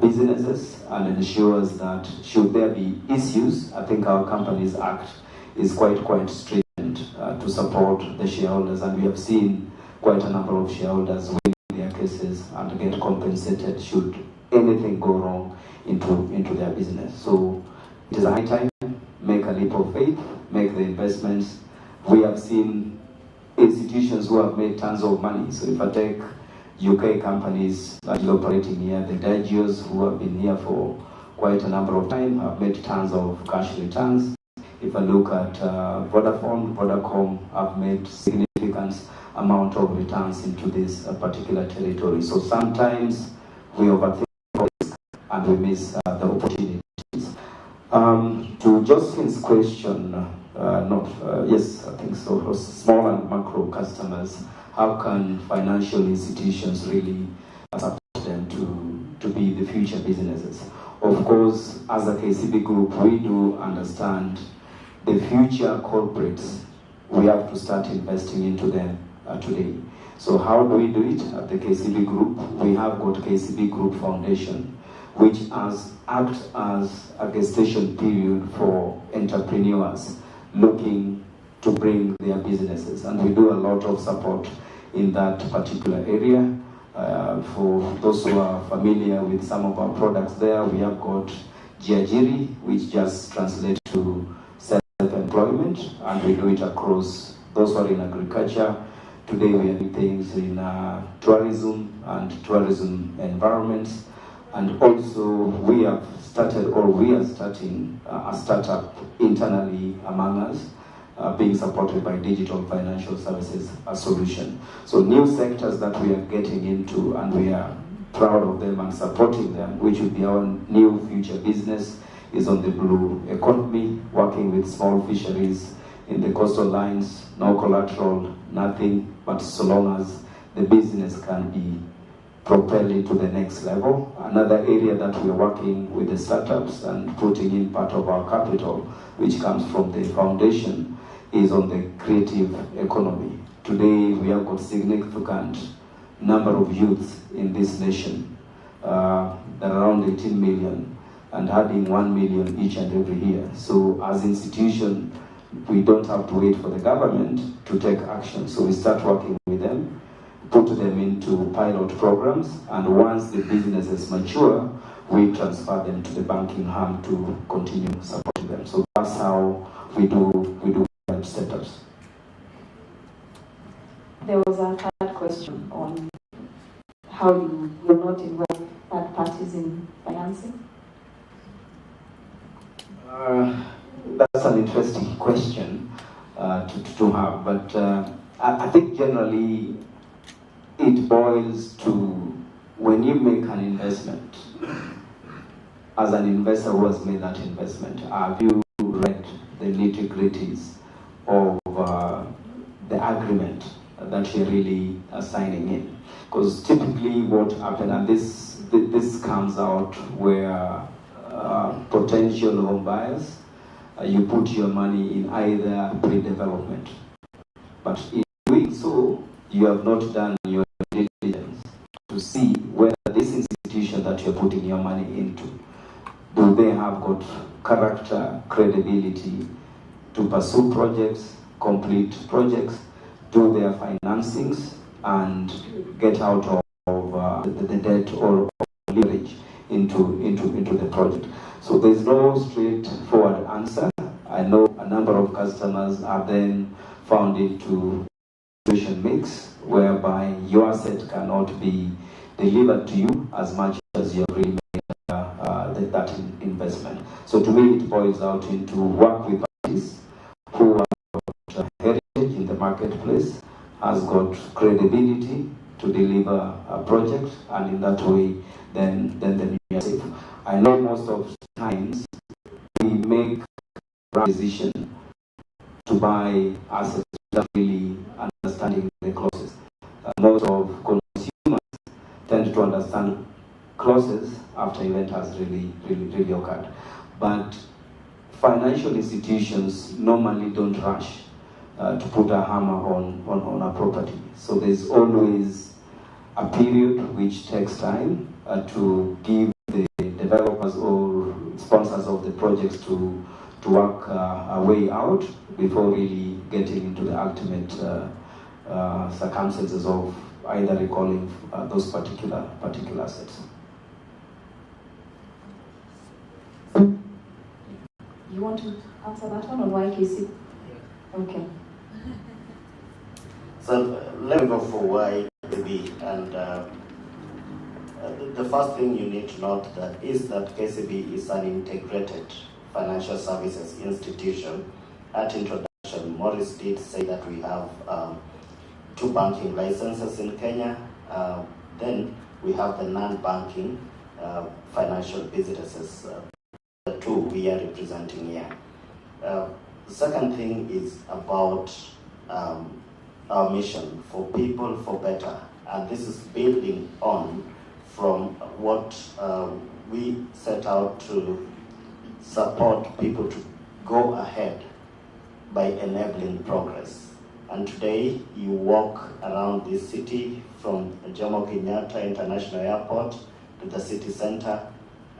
businesses and ensures that should there be issues, I think our Companies Act is quite stringent to support the shareholders, and we have seen quite a number of shareholders win their cases and get compensated should anything go wrong into their business. So it is high time, make a leap of faith, make the investments. We have seen institutions who have made tons of money. So if I take UK companies that are operating here, the Diageos who have been here for quite a number of time have made tons of cash returns. If I look at Vodacom have made significant amount of returns into this particular territory. So sometimes we overthink risk and we miss the opportunities. To Jocelyn's question, yes, I think so. For small and macro customers, how can financial institutions really support them to be the future businesses? Of course, as a KCB group, we do understand the future corporates. We have to start investing into them today. So how do we do it at the KCB group? We have got KCB Group Foundation, which acts as a gestation period for entrepreneurs looking to bring their businesses, and we do a lot of support in that particular area. For those who are familiar with some of our products there, we have got Jiajiri, which just translates to self-employment, and we do it across those who are in agriculture. Today we are doing things in tourism and tourism environments, and also we are starting a startup internally among us, being supported by Digital Financial Services Solution. So new sectors that we are getting into, and we are proud of them and supporting them, which will be our new future business, is on the blue economy, working with small fisheries in the coastal lines, no collateral, nothing, but so long as the business can be propelled into the next level. Another area that we are working with the startups and putting in part of our capital, which comes from the foundation, is on the creative economy. Today we have got significant number of youths in this nation, that are around 18 million, and adding 1 million each and every year. So as institution, we don't have to wait for the government to take action. So we start working with them, put them into pilot programs, and once the businesses mature, we transfer them to the banking arm to continue supporting them. So that's how we do setups. There was a third question on how you're not involved third parties in financing. That's an interesting question to have, but I think generally it boils to when you make an investment, as an investor who has made that investment, have you read the nitty-gritties of the agreement that you're really signing in? Because typically what happens, and this comes out where potential home buyers, you put your money in either pre-development, but in doing so, you have not done your diligence to see whether this institution that you're putting your money into, do they have got character, credibility to pursue projects, complete projects, do their financings, and get out of the debt or leverage into the project. So there's no straightforward answer. I know a number of customers are then found into situation mix whereby your asset cannot be delivered to you as much as you have really made that investment. So to me, it boils out into work with parties has got credibility to deliver a project, and in that way, then the new year is safe. I know most of times we make a decision to buy assets without really understanding the clauses. Most of consumers tend to understand clauses after event has really occurred. But financial institutions normally don't rush to put a hammer on a property. So there's always a period which takes time to give the developers or sponsors of the projects to work a way out before really getting into the ultimate circumstances of either recalling those particular assets. You want to answer that one, or why KC? Okay. So let me go for YKCB, and the first thing you need to note that is that KCB is an integrated financial services institution. At introduction, Morris did say that we have 2 banking licenses in Kenya. Then we have the non-banking financial businesses, the 2 we are representing here. The second thing is about our mission for people for better, and this is building on from what we set out to support people to go ahead by enabling progress. And today you walk around this city from Jomo Kenyatta International Airport to the city center,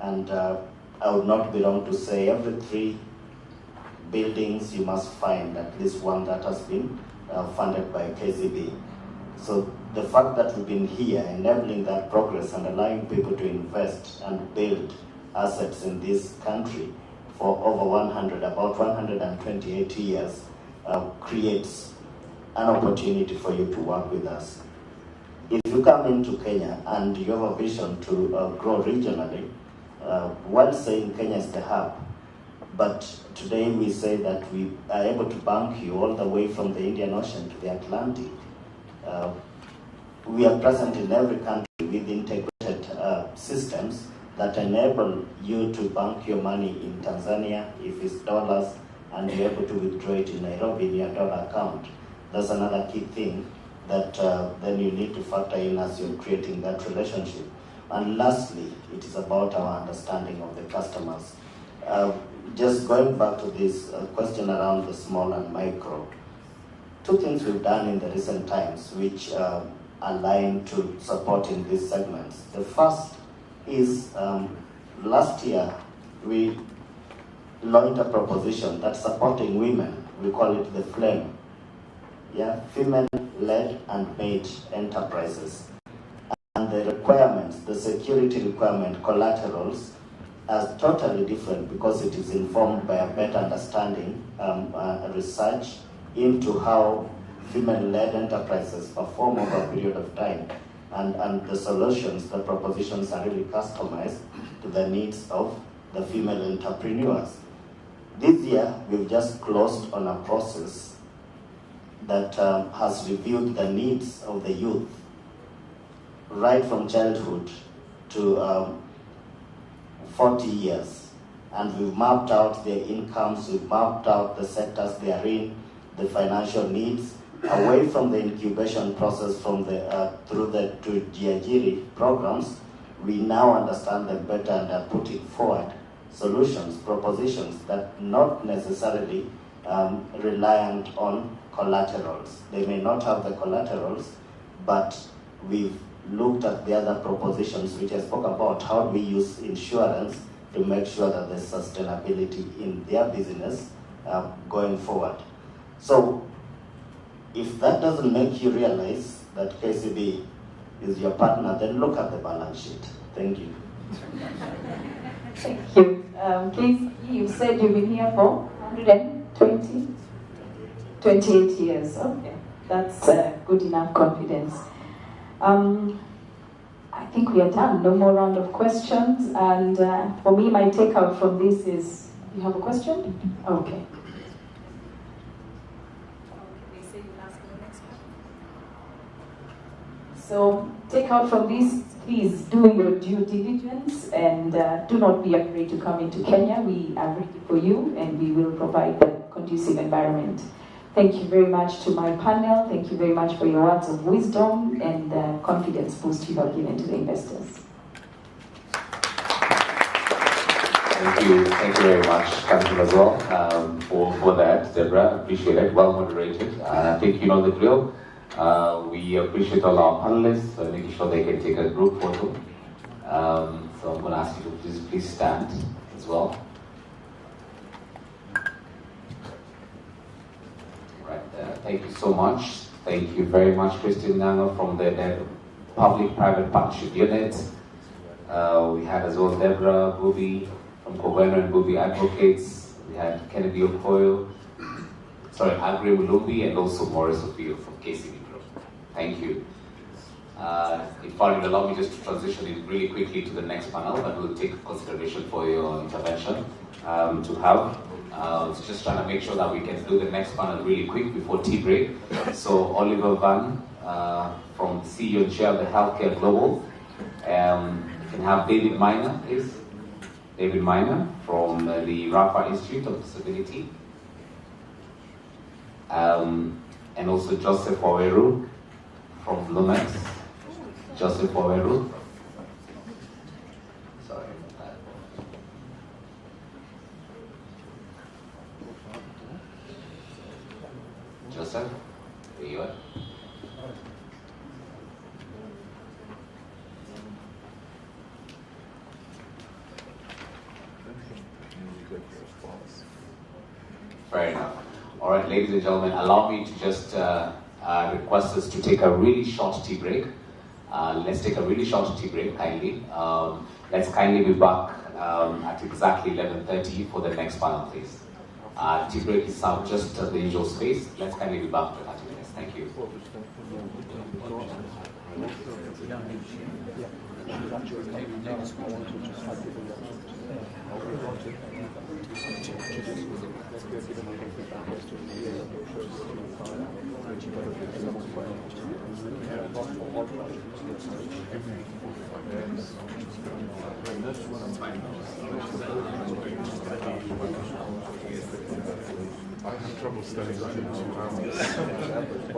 and I would not be wrong to say every 3 buildings you must find at least one that has been funded by KCB. So the fact that we've been here enabling that progress and allowing people to invest and build assets in this country for over about 128 years creates an opportunity for you to work with us. If you come into Kenya and you have a vision to grow regionally, while saying Kenya is the hub, but today we say that we are able to bank you all the way from the Indian Ocean to the Atlantic. We are present in every country with integrated systems that enable you to bank your money in Tanzania if it's dollars, and you're able to withdraw it in Nairobi in your dollar account. That's another key thing that then you need to factor in as you're creating that relationship. And lastly, it is about our understanding of the customers. Just going back to this question around the small and micro, 2 things we've done in the recent times which align to supporting these segments. The first is last year we launched a proposition that's supporting women. We call it the FLAME, female-led and made enterprises. And the requirements, the security requirement, collaterals, are totally different because it is informed by a better understanding, research into how female-led enterprises perform over a period of time. And the solutions, the propositions are really customized to the needs of the female entrepreneurs. This year, we've just closed on a process that has reviewed the needs of the youth, right from childhood to 40 years. And we've mapped out their incomes, we've mapped out the sectors they are in, the financial needs, away from the incubation process from the through the Tujiajiri programs. We now understand them better and are putting forward solutions, propositions that not necessarily reliant on collaterals. They may not have the collaterals, but we've looked at the other propositions which I spoke about. How do we use insurance to make sure that there's sustainability in their business going forward? So if that doesn't make you realize that KCB is your partner, then look at the balance sheet. Thank you. Thank you. Please, you said you've been here for 28 years. Okay, that's good enough confidence. I think we are done. No more round of questions. And for me, my takeout from this is, you have a question? Okay. So take out from this, please do your due diligence and do not be afraid to come into Kenya. We are ready for you and we will provide the conducive environment. Thank you very much to my panel. Thank you very much for your words of wisdom and the confidence boost you have given to the investors. Thank you very much, Council, as well, for that, Deborah. Appreciate it. Well moderated. I think you know the drill. We appreciate all our panelists for making sure they can take a group photo. So I'm going to ask you to please stand as well. Right there. Thank you so much. Thank you very much, Christine Nanga from the Public-Private Partnership Unit. We had as well Deborah Bubi from Kogweno and Bubi Advocates. We had Kennedy Okoyo, Agri Mulumbi, and also Morris Opio from KCB Group. Thank you. If you allow me just to transition it really quickly to the next panel that will take consideration for your intervention to have. So just trying to make sure that we can do the next panel really quick before tea break. So Oliver Van from CEO and Chair of the Healthcare Global. You can have David Miner, please. David Miner from the Rafa Institute of Disability. And also Joseph Waweru from Lumex. Joseph Waweru. Sorry about that. Joseph, there you are. Fair enough. All right, ladies and gentlemen, allow me to just request us to take a really short tea break. Let's take a really short tea break, kindly. Let's kindly be back at exactly 11:30 for the next panel, please. Tea break is out just at the usual space. Let's kindly be back for 30 minutes. Thank you. I have trouble studying within 2 hours.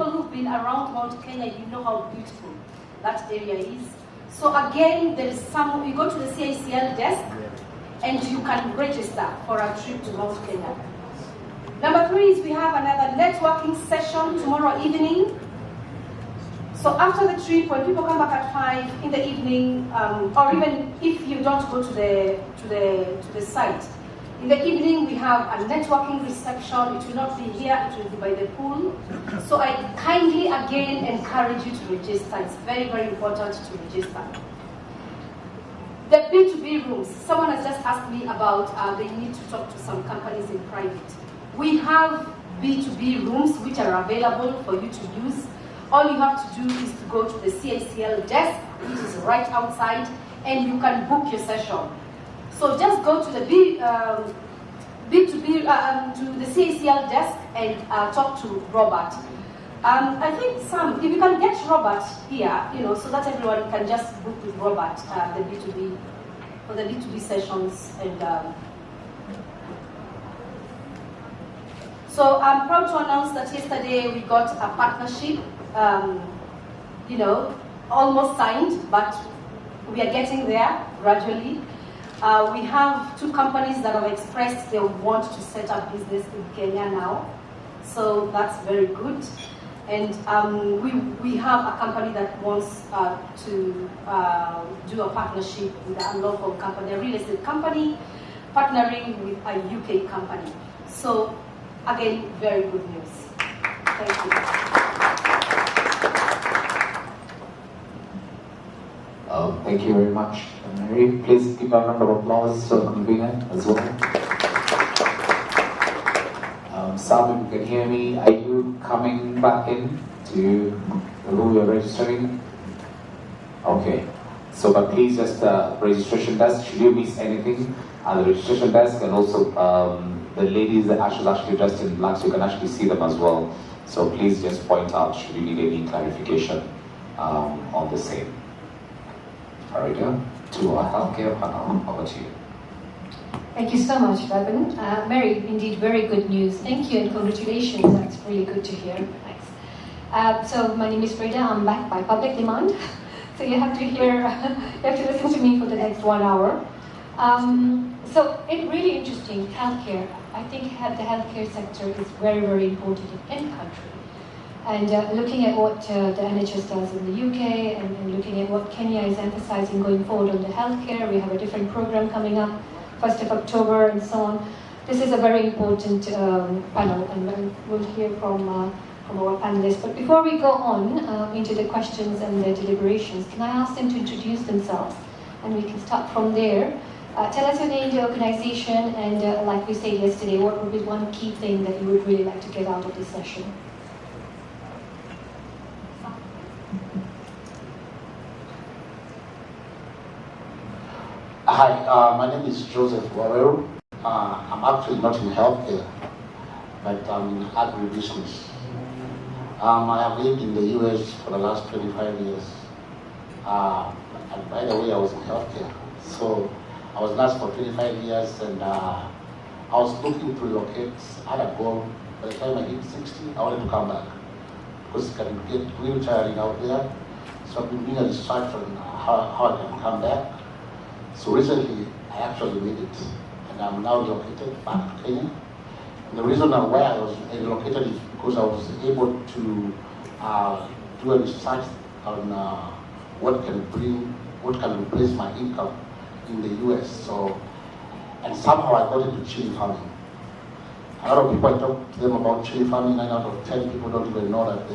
people who've been around Mount Kenya, you know how beautiful that area is. So again, there is some, you go to the CICL desk and you can register for a trip to Mount Kenya. Number 3 is we have another networking session tomorrow evening. So after the trip, when people come back at 5 in the evening, or even if you don't go to the site, in the evening we have a networking reception. It will not be here, it will be by the pool. So I kindly again encourage you to register. It's very, very important to register. The B2B rooms, someone has just asked me about they need to talk to some companies in private. We have B2B rooms which are available for you to use. All you have to do is to go to the CICL desk, which is right outside, and you can book your session. So just go to the B2B, to the CICL desk and talk to Robert. I think if you can get Robert here, so that everyone can just book with Robert the B2B, for the B2B sessions. And so I'm proud to announce that yesterday we got a partnership, almost signed, but we are getting there gradually. We have 2 companies that have expressed they want to set up business in Kenya now, so that's very good. And we have a company that wants to do a partnership with a local company, a real estate company, partnering with a UK company. So again, very good news. Thank you. Thank you very much, Mary. Please give a round of applause to the convener as well. Sam, if you can hear me, are you coming back in to who you're registering? Okay. So, but please just registration desk, should you miss anything, the registration desk, and also the ladies that actually dressed in black, so you can actually see them as well. So please just point out should you need any clarification on the same. All right, to our healthcare panel, over to you. Thank you so much, Robin. Mary, indeed, very good news. Thank you and congratulations. That's really good to hear. Thanks. So my name is Frida. I'm back by public demand. So you have to listen to me for the next 1 hour. So it's really interesting, healthcare. I think the healthcare sector is very, very important in any country. And looking at what the NHS does in the UK and looking at what Kenya is emphasizing going forward on the healthcare, we have a different program coming up, 1st of October and so on. This is a very important panel, and we'll hear from our panelists. But before we go on into the questions and the deliberations, can I ask them to introduce themselves? And we can start from there. Tell us your name, the organization, and like we said yesterday, what would be one key thing that you would really like to get out of this session? Hi, my name is Joseph Waweru. I'm actually not in healthcare, but I'm in agribusiness. I have lived in the US for the last 25 years. And by the way, I was in healthcare. So I was nurse for 25 years, and I was looking to relocate. I had a goal. By the time I hit 60, I wanted to come back because it can get real tiring out there. So I've been doing a research on how I can come back. So recently, I actually made it, and I'm now relocated back to Kenya. And the reason why I was relocated is because I was able to do a research on what can replace my income in the US. So, and somehow I got into chili farming. A lot of people, I talk to them about chili farming, 9 out of 10 people don't even know that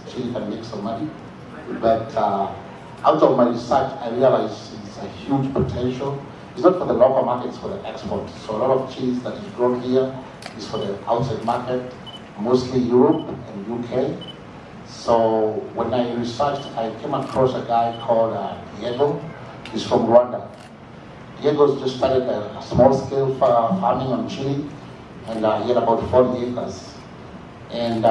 chili can make some money. But out of my research, I realized it's a huge potential. It's not for the local market, it's for the export. So a lot of cheese that is grown here is for the outside market, mostly Europe and UK. So when I researched, I came across a guy called Diego. He's from Rwanda. Diego's just started a small-scale farming on chili, and he had about 40 acres. And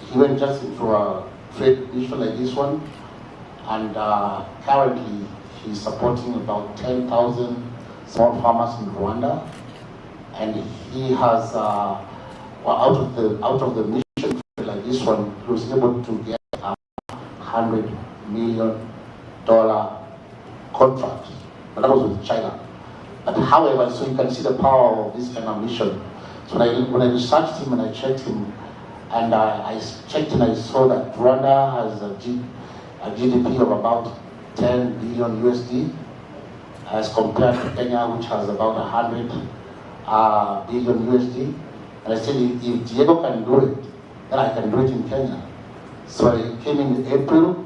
he went just into a trade mission like this one, and currently he's supporting about 10,000 small farmers in Rwanda. And he has, out of the mission like this this one, he was able to get a $100 million contract, but that was with China. But however, so you can see the power of this kind of mission. So when I researched him and I checked him, and I checked and I saw that Rwanda has a GDP of about 10 billion USD, as compared to Kenya, which has about 100 billion USD. And I said, if Diego can do it, then I can do it in Kenya. So I came in April,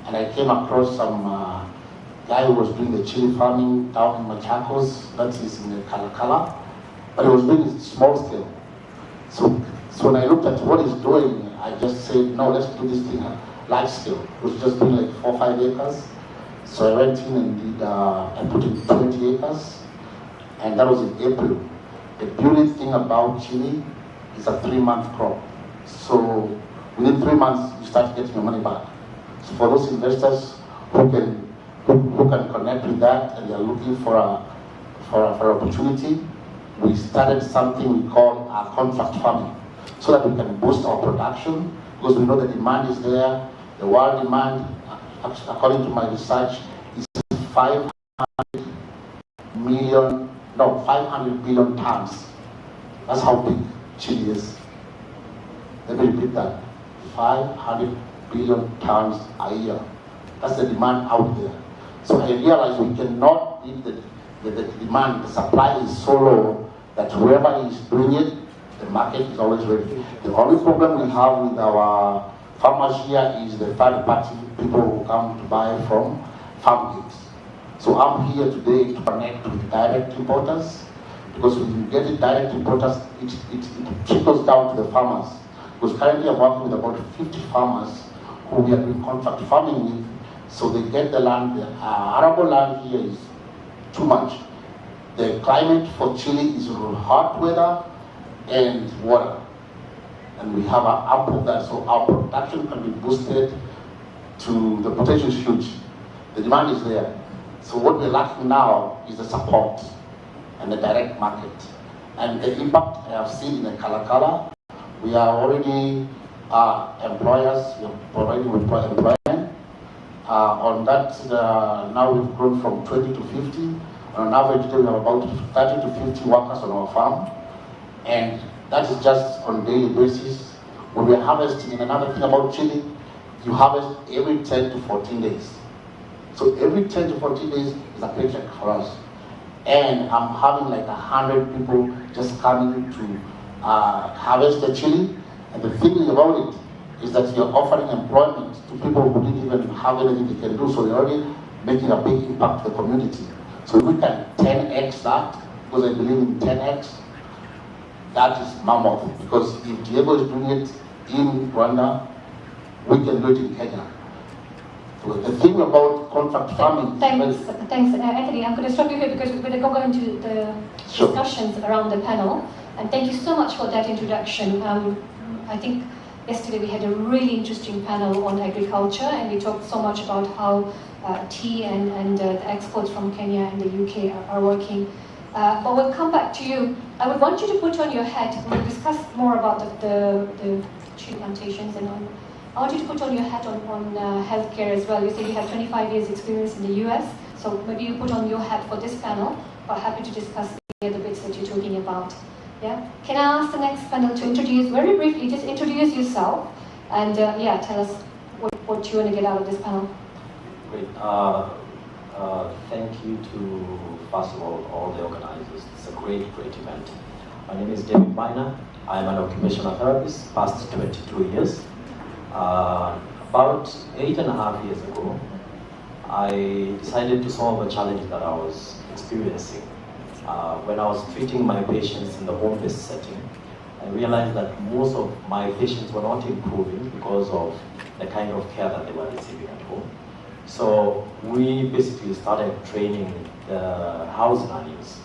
and I came across some guy who was doing the chili farming down in Machakos, that is in the Kalakala, but he was doing it small scale. So when I looked at what he's doing, I just said, no, let's do this thing at large scale. It was just doing like 4 or 5 acres. So I went in and did, I put in 20 acres, and that was in April. The beauty thing about chili is a 3-month crop. So within 3 months, you start getting your money back. So for those investors who can connect with that and they are looking for opportunity, we started something we call our contract farming, so that we can boost our production, because we know the demand is there. The world demand, according to my research, is 500 billion tons. That's how big chili is. Let me repeat that. 500 billion tons a year. That's the demand out there. So I realized we cannot meet the demand. The supply is so low that whoever is doing it, the market is always ready. The only problem we have with our farmers here is the third-party people who come to buy from farm gates. So I'm here today to connect with direct importers, because when you get it direct importers, it trickles down to the farmers. Because currently I'm working with about 50 farmers who we are doing contract farming with, so they get the land. The arable land here is too much. The climate for chili is hot weather and water, and we have an ample of that, so our production can be boosted to the potential is huge. The demand is there. So what we're lacking now is the support and the direct market. And the impact I have seen in the Kalakala, we are already employers, we are providing employment. On that, now we've grown from 20 to 50. On average, today we have about 30 to 50 workers on our farm. And that is just on a daily basis. When we're harvesting, and another thing about chili, you harvest every 10 to 14 days. So every 10 to 14 days is a paycheck for us. And I'm having like 100 people just coming to harvest the chili. And the thing about it is that you're offering employment to people who didn't even have anything they can do. So you're already making a big impact to the community. So if we can 10x that, because I believe in 10x, that is mammoth. Because if Diego is doing it in Rwanda, we can do it in Kenya. So the thing about contract farming... Thanks, Anthony. I'm going to stop you here because we're going to go into the discussions around the panel. And thank you so much for that introduction. I think yesterday we had a really interesting panel on agriculture, and we talked so much about how tea and the exports from Kenya and the UK are working. But we'll come back to you. I would want you to put on your hat, we'll discuss more about the tree plantations and on. I want you to put on your hat on healthcare as well. You said you have 25 years experience in the US, so maybe you put on your hat for this panel, but happy to discuss the other bits that you're talking about. Yeah? Can I ask the next panel to introduce, very briefly, just introduce yourself, and yeah, tell us what you want to get out of this panel. Great. Thank you to, first of all the organizers. It's a great event. My name is David Miner. I'm an occupational therapist, past 22 years. About 8.5 years ago, I decided to solve a challenge that I was experiencing. When I was treating my patients in the home-based setting, I realized that most of my patients were not improving because of the kind of care that they were receiving at home. So we basically started training the house nannies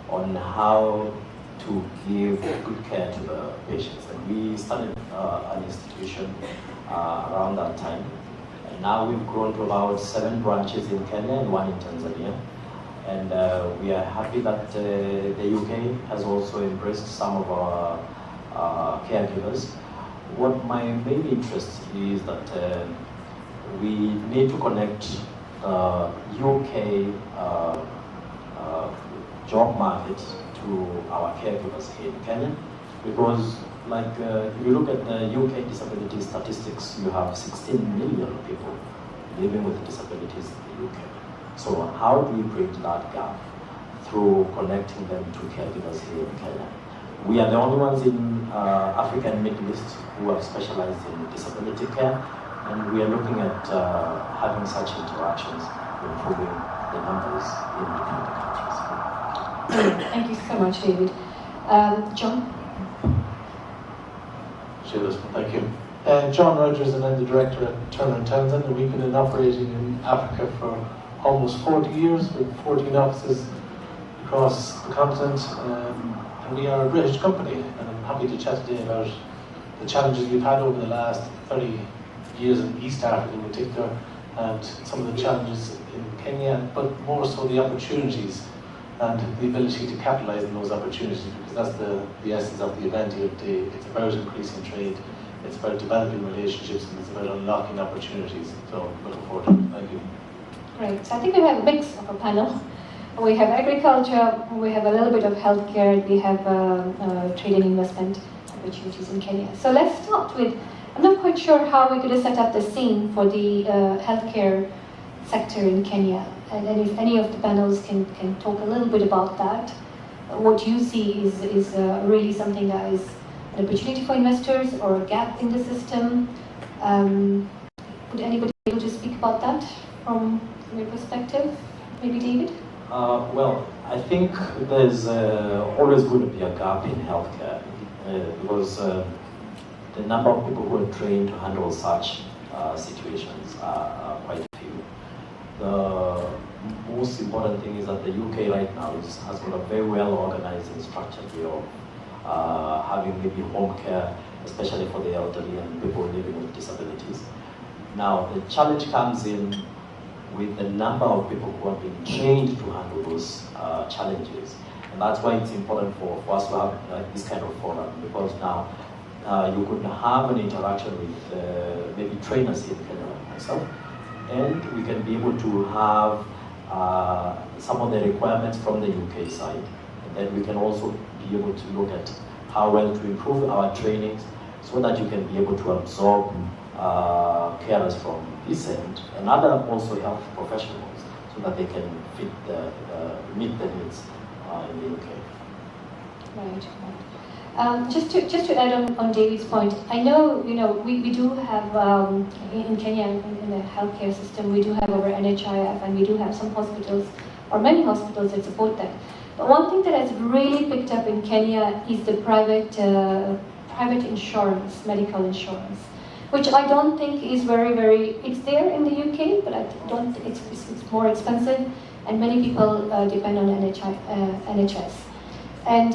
on how to give good care to the patients. And we started an institution around that time. And now we've grown to about 7 branches in Kenya and 1 in Tanzania. And we are happy that the UK has also embraced some of our caregivers. what my main interest is that we need to connect UK job market to our caregivers here in Kenya, because like if you look at the UK disability statistics, you have 16 million people living with disabilities in the UK. So how do we bridge that gap through connecting them to caregivers here in Kenya? We are the only ones in Africa and Middle East who have specialized in disability care, and we are looking at having such interactions, improving the numbers in different countries. Thank you so much, David. John? Thank you. John Rogers, and I'm the director at Turner & Townsend, and we've been operating in Africa for almost 40 years with 14 offices across the continent, and we are a British company, and I'm happy to chat today about the challenges we've had over the last 30 years in East Africa in particular, and some of the challenges in Kenya, but more so the opportunities and the ability to capitalize on those opportunities, because that's the essence of the event here today. It's about increasing trade, it's about developing relationships, and it's about unlocking opportunities. So looking forward to it. Thank you. Great. So I think we have a mix of a panel. We have agriculture, we have a little bit of healthcare, we have trade and investment opportunities in Kenya. So let's start with, I'm not quite sure how we could have set up the scene for the healthcare sector in Kenya. And if any of the panels can talk a little bit about that. What you see is really something that is an opportunity for investors or a gap in the system. Would anybody be able to speak about that from your perspective? Maybe David? Well, I think there's always going to be a gap in healthcare because the number of people who are trained to handle such situations are quite few. The most important thing is that the UK right now has got a very well organized and structured way of having maybe home care, especially for the elderly and people living with disabilities. Now, the challenge comes in with the number of people who have been trained to handle those challenges. And that's why it's important for us to have this kind of forum, because now you could have an interaction with maybe trainers in Kenya like myself, and we can be able to have some of the requirements from the UK side. And then we can also be able to look at how well to improve our trainings so that you can be able to absorb carers from this end and other also health professionals so that they can meet the needs in the UK. Right. Just to add on David's point, I know we do have in Kenya in the healthcare system we do have our NHIF, and we do have some hospitals or many hospitals that support that. But one thing that has really picked up in Kenya is the private insurance, medical insurance, which I don't think is very. It's there in the UK, but I don't. It's more expensive, and many people depend on NHS. And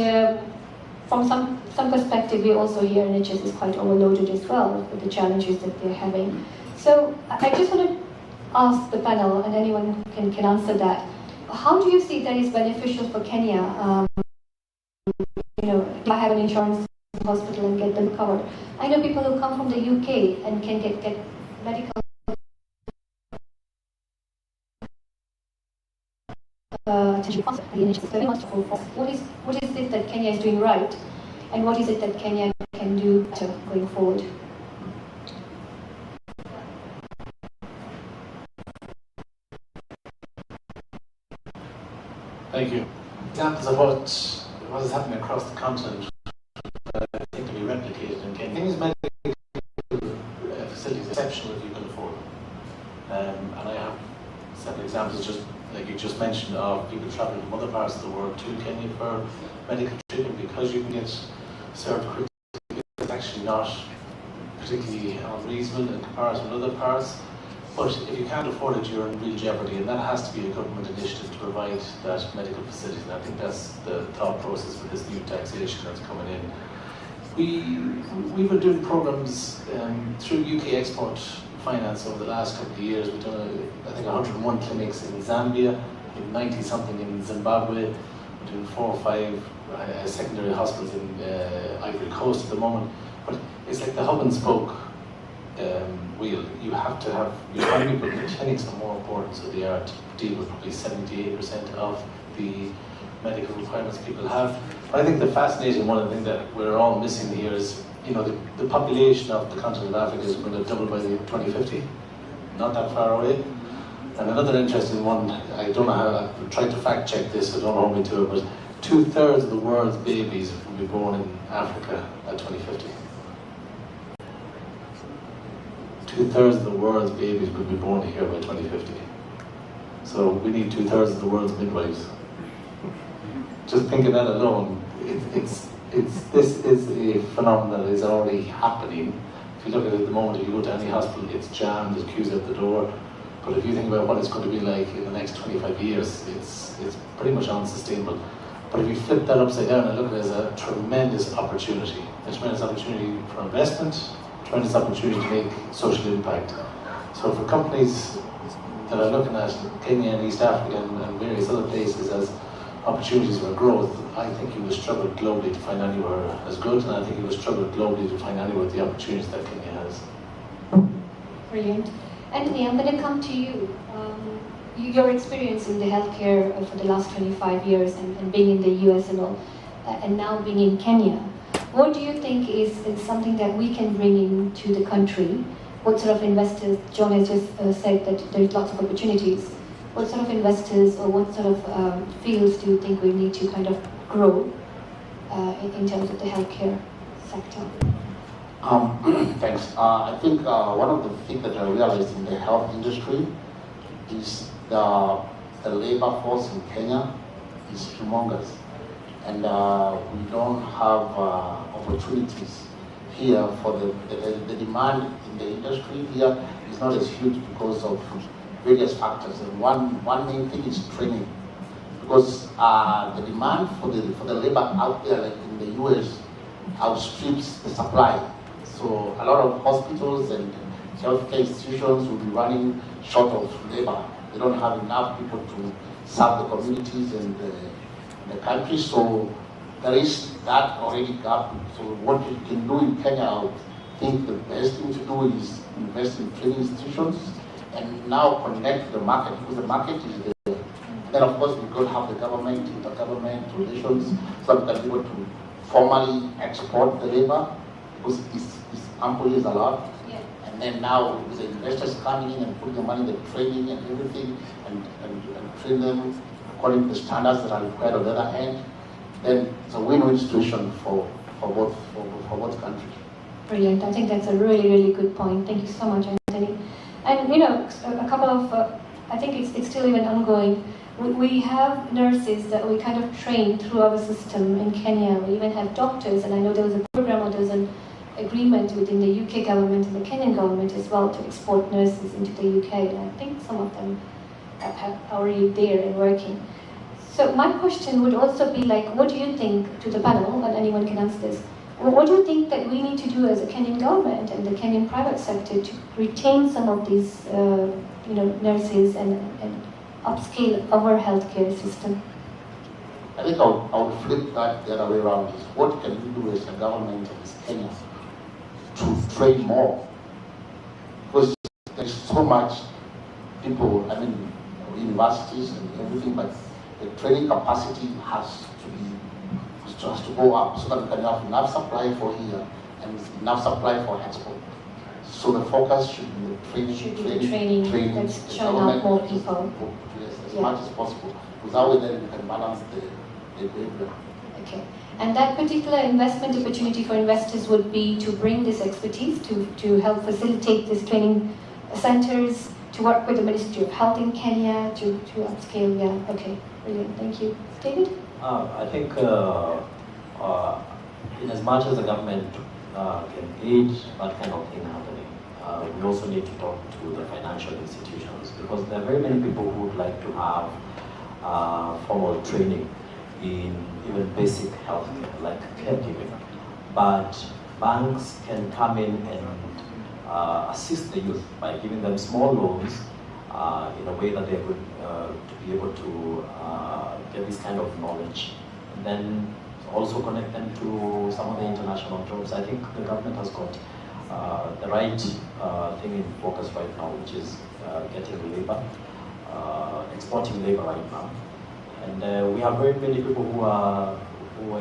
from some perspective, we also hear NHS is quite overloaded as well with the challenges that they're having. So I just want to ask the panel, and anyone can answer that. How do you see that is beneficial for Kenya? If I have an insurance hospital and get them covered. I know people who come from the UK and can get medical attention. What is it that Kenya is doing right, and what is it that Kenya can do better going forward? Thank you. Examples of what is happening across the continent I think can be replicated in Kenya. Kenya's medical facilities are exceptional if you can afford them. And I have several examples, just like you just mentioned, of people traveling from other parts of the world to Kenya for medical treatment because you can get served quickly. It's actually not particularly unreasonable in comparison with other parts. But if you can't afford it, you're in real jeopardy, and that has to be a government initiative to provide that medical facility. And I think that's the thought process for this new taxation that's coming in. We've been doing programs through UK Export Finance over the last couple of years. We've done, I think, 101 clinics in Zambia, 90-something in Zimbabwe. We're doing 4 or 5 secondary hospitals in Ivory Coast at the moment. But it's like the hub and spoke wheel. You have to have your primary clinics are more important, so they are to deal with probably 78% of the medical requirements people have. But I think the fascinating one of the things that we're all missing here is, you know, the population of the continent of Africa is going to double by 2050, not that far away. And another interesting one, I don't know how, I've tried to fact check this, so don't hold me to it, but 2/3 of the world's babies will be born in Africa at 2050. 2/3 of the world's babies will be born here by 2050. So we need 2/3 of the world's midwives. Just think of that alone. This is a phenomenon that is already happening. If you look at it at the moment, if you go to any hospital, it's jammed, there's queues at the door. But if you think about what it's going to be like in the next 25 years, it's pretty much unsustainable. But if you flip that upside down and look at it as a tremendous opportunity for investment, tremendous opportunity to make social impact. So for companies that are looking at Kenya and East Africa and various other places as opportunities for growth, I think you will struggle globally to find anywhere as good, and I think you will struggle globally to find anywhere the opportunities that Kenya has. Brilliant. Anthony, I'm going to come to you. Your experience in the healthcare for the last 25 years and being in the US and all, and now being in Kenya, what do you think is something that we can bring into the country? What sort of investors, John has just said that there's lots of opportunities. What sort of investors or what sort of fields do you think we need to kind of grow in terms of the healthcare sector? Thanks. I think one of the things that I realized in the health industry is the labor force in Kenya is humongous, and we don't have opportunities here for the demand in the industry here is not as huge because of various factors, and one main thing is training, because the demand for the labor out there, like in the US, outstrips the supply. So a lot of hospitals and healthcare institutions will be running short of labor. They don't have enough people to serve the communities and the country. So there is that already gap. So what you can do in Kenya, I think the best thing to do is invest in training institutions and now connect to the market, because the market is there. And then of course we've got to have the government, intergovernment relations, so that we can be able to formally export the labor, because it's ample is a lot. Yeah. And then now with the investors coming in and putting the money in the training and everything, and train them according to the standards that are required on the other hand, then it's a win-win situation for both countries. Brilliant. I think that's a really, really good point. Thank you so much, Anthony. And you know, a couple of, I think it's still even ongoing. We have nurses that we kind of train through our system in Kenya. We even have doctors, and I know there was a program or there's an agreement within the UK government and the Kenyan government as well to export nurses into the UK, and I think some of them are already there and working. So my question would also be like, what do you think, to the panel, and anyone can answer this, what do you think that we need to do as a Kenyan government and the Kenyan private sector to retain some of these nurses and upscale our healthcare system? I think I'll flip that the other way around. Is what can we do as a government and as Kenya to train more? Because there's so much people, I mean, universities and everything, but the training capacity has to go up so that we can have enough supply for here and enough supply for export. So the focus should be the training. That's showing up more people. Yes, as much as possible. Without it, then we can balance the equilibrium. Okay. And that particular investment opportunity for investors would be to bring this expertise, to help facilitate these training centers, to work with the Ministry of Health in Kenya, to upscale. Yeah, okay, brilliant, thank you. David? I think in as much as the government can aid that kind of thing happening, we also need to talk to the financial institutions, because there are very many people who would like to have formal training in even basic healthcare, like caregiving. But banks can come in and assist the youth by giving them small loans in a way that they would to be able to get this kind of knowledge. And then also connect them to some of the international jobs. I think the government has got the right thing in focus right now, which is getting labor, exporting labor right now. And we have very many people who are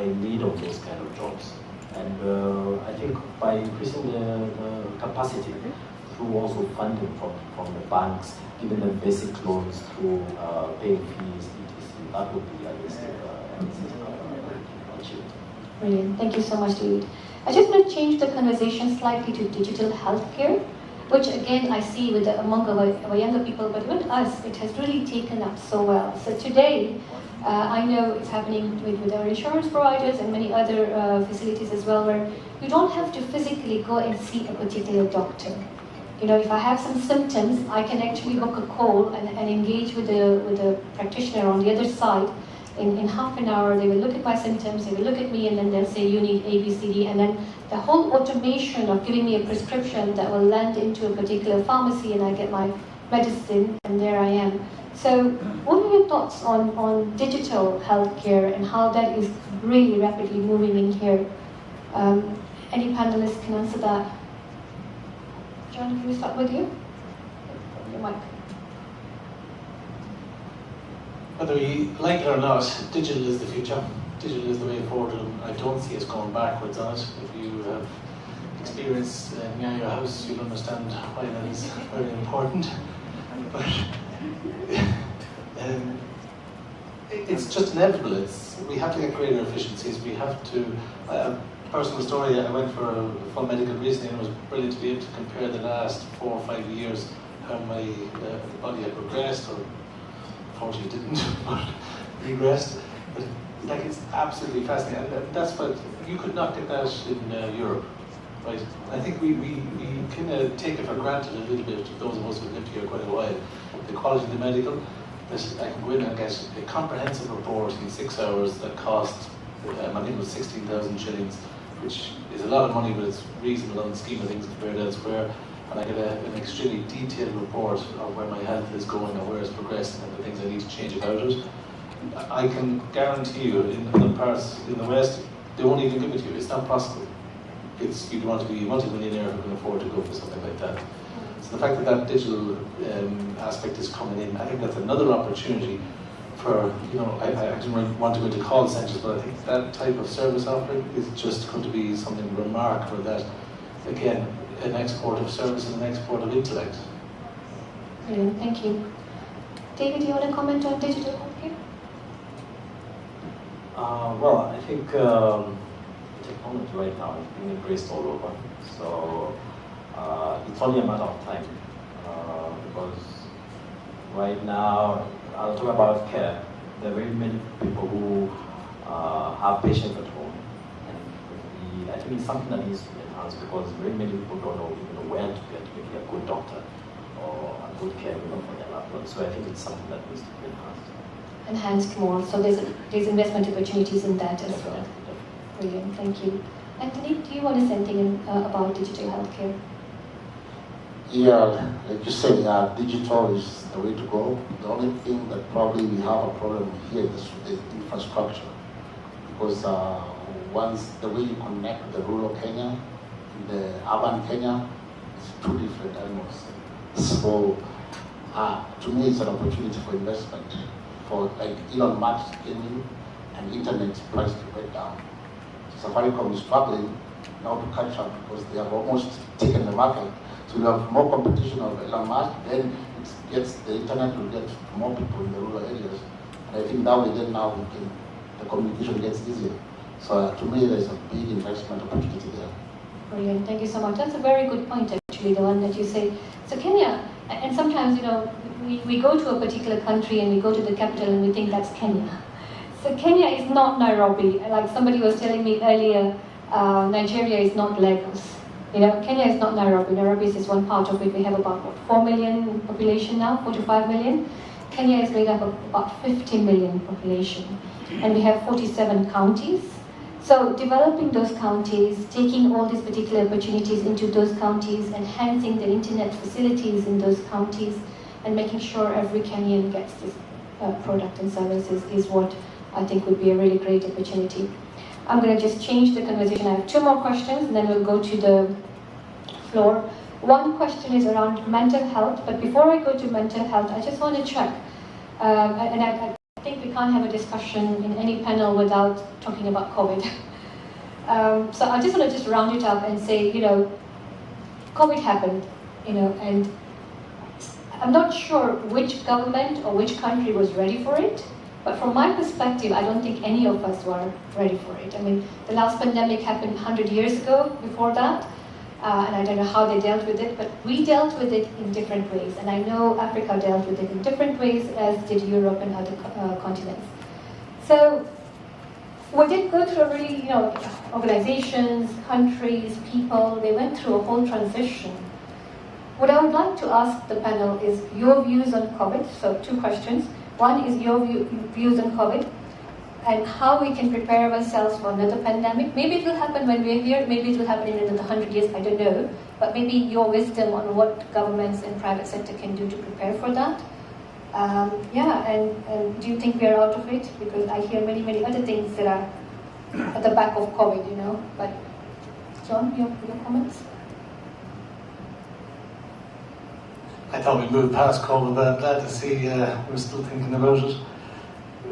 in need of those kind of jobs. And I think by increasing the capacity through also funding from the banks, giving them basic loans through paying fees, etc., that would be realistic. Brilliant. Thank you so much, David. I just want to change the conversation slightly to digital healthcare, which again I see with among our younger people, but with us, it has really taken up so well. So today, I know it's happening with our insurance providers and many other facilities as well, where you don't have to physically go and see a particular doctor. You know, if I have some symptoms, I can actually book a call and engage with the practitioner on the other side. In half an hour, they will look at my symptoms, they will look at me, and then they'll say, you need A, B, C, D, and then the whole automation of giving me a prescription that will land into a particular pharmacy, and I get my medicine, and there I am. So, what are your thoughts on digital healthcare and how that is really rapidly moving in here? Any panelists can answer that? John, can we start with you? Your mic. Whether we like it or not, digital is the future. Digital is the way forward, and I don't see us going backwards on it. If you have experience near your house, you'll understand why that is very important. But it's just inevitable. We have to get greater efficiencies. We have to. Personal story, I went for a full medical recently, and it was brilliant to be able to compare the last 4 or 5 years how my body had progressed, or unfortunately didn't, but regressed. But like, it's absolutely fascinating. And that's what you could not get that in Europe, right? I think we kind of take it for granted a little bit, those of us who have lived here quite a while. The quality of the medical, that I can go in and get a comprehensive report in 6 hours that cost, I think it was 16,000 shillings, which is a lot of money, but it's reasonable on the scheme of things compared to elsewhere. And I get an extremely detailed report of where my health is going and where it's progressing and the things I need to change about it. I can guarantee you, in the parts in the West, they won't even give it to you. It's not possible. You'd want to be a multi-millionaire who can afford to go for something like that. So the fact that that digital aspect is coming in, I think that's another opportunity for, I didn't really want to go into call centres, but I think that type of service offering is just going to be something remarkable, that, again, an export of service and an export of intellect. Brilliant, thank you. David, do you want to comment on digital healthcare? Well, I think technology right now is being embraced all over. So it's only a matter of time. Because right now, I'll talk about care. There are very many people who have patients at home. And I think it's something that needs to be enhanced, because very many people don't know even where to get maybe a good doctor or a good care for their loved ones. So I think it's something that needs to be enhanced. Enhanced more, so there's investment opportunities in that as well. Brilliant, thank you. Anthony, do you want to say anything about digital healthcare? Yeah, like you say, digital is the way to go. The only thing that probably we have a problem here is the infrastructure, because once the way you connect the rural Kenya, the urban Kenya, it's two different animals. So to me, it's an opportunity for investment. For like Elon Musk came in, and internet price to break down. So Safaricom is struggling now to catch up, because they have almost taken the market. So you have more competition of Elon Musk, then the internet will get to more people in the rural areas. And I think that way then now the communication gets easier. So to me, there's a big investment opportunity there. Brilliant, thank you so much. That's a very good point, actually, the one that you say. So Kenya, and sometimes, we go to a particular country and we go to the capital and we think that's Kenya. So Kenya is not Nairobi. Like somebody was telling me earlier, Nigeria is not Lagos. Kenya is not Nairobi. Nairobi is just one part of it. We have about 4 million population now, 4 to 5 million. Kenya is made up of about 50 million population. And we have 47 counties. So developing those counties, taking all these particular opportunities into those counties, enhancing the internet facilities in those counties, and making sure every Kenyan gets this product and services is what I think would be a really great opportunity. I'm going to just change the conversation. I have 2 more questions, and then we'll go to the floor. One question is around mental health, but before I go to mental health, I just want to check, and I think we can't have a discussion in any panel without talking about COVID. So I just want to just round it up and say, you know, COVID happened, you know, and I'm not sure which government or which country was ready for it, but from my perspective, I don't think any of us were ready for it. I mean, the last pandemic happened 100 years ago before that, and I don't know how they dealt with it, but we dealt with it in different ways, and I know Africa dealt with it in different ways, as did Europe and other continents. So we did go through a really, you know, organizations, countries, people, they went through a whole transition. What I would like to ask the panel is your views on COVID. So 2 questions. One is your views on COVID and how we can prepare ourselves for another pandemic. Maybe it will happen when we're here, maybe it will happen in another 100 years, I don't know. But maybe your wisdom on what governments and private sector can do to prepare for that. And do you think we are out of it? Because I hear many, many other things that are at the back of COVID, you know. But John, your comments? I thought we moved past COVID, but I'm glad to see we're still thinking about it.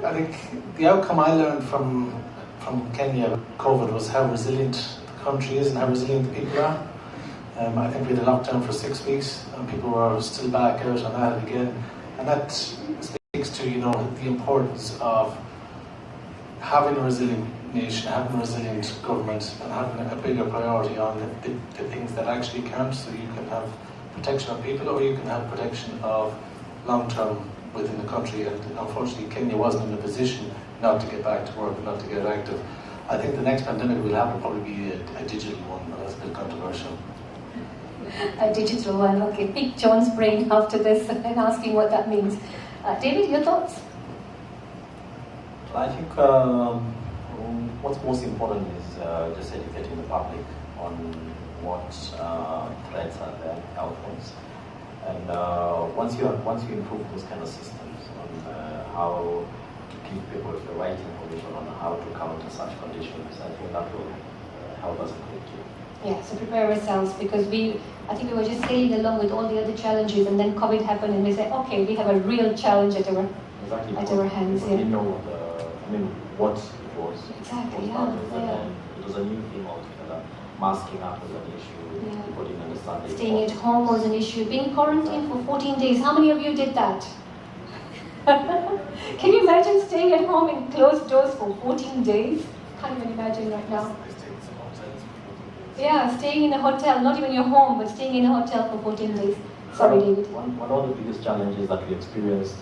I think the outcome I learned from Kenya, COVID, was how resilient the country is and how resilient the people are. I think we had a lockdown for 6 weeks and people were still back out on that again. And that speaks to, you know, the importance of having a resilient nation, having a resilient government, and having a bigger priority on the things that actually count, so you can have protection of people or you can have protection of long-term within the country. And unfortunately Kenya wasn't in a position not to get back to work and not to get active. I think the next pandemic we'll have will probably be a digital one, but that's a bit controversial. A digital one, okay. Pick John's brain after this and asking what that means. David, your thoughts? I think what's most important is just educating the public on what threats are there, health ones, and once you improve those kind of systems on how to give people the right information on how to counter such conditions, I think that will help us a great deal. Yeah, so prepare ourselves, because I think we were just sailing along with all the other challenges, and then COVID happened, and we said, okay, we have a real challenge at our hands. We didn't know what it was. Exactly, and it was a new thing altogether. Masking up was an issue. Yeah. People didn't understand it. Staying at home was an issue. Being quarantined for 14 days. How many of you did that? Can you imagine staying at home in closed doors for 14 days? Can't even imagine right now. Yeah, staying in a hotel, not even your home, but staying in a hotel for 14 days. Sorry, David. One of the biggest challenges that we experienced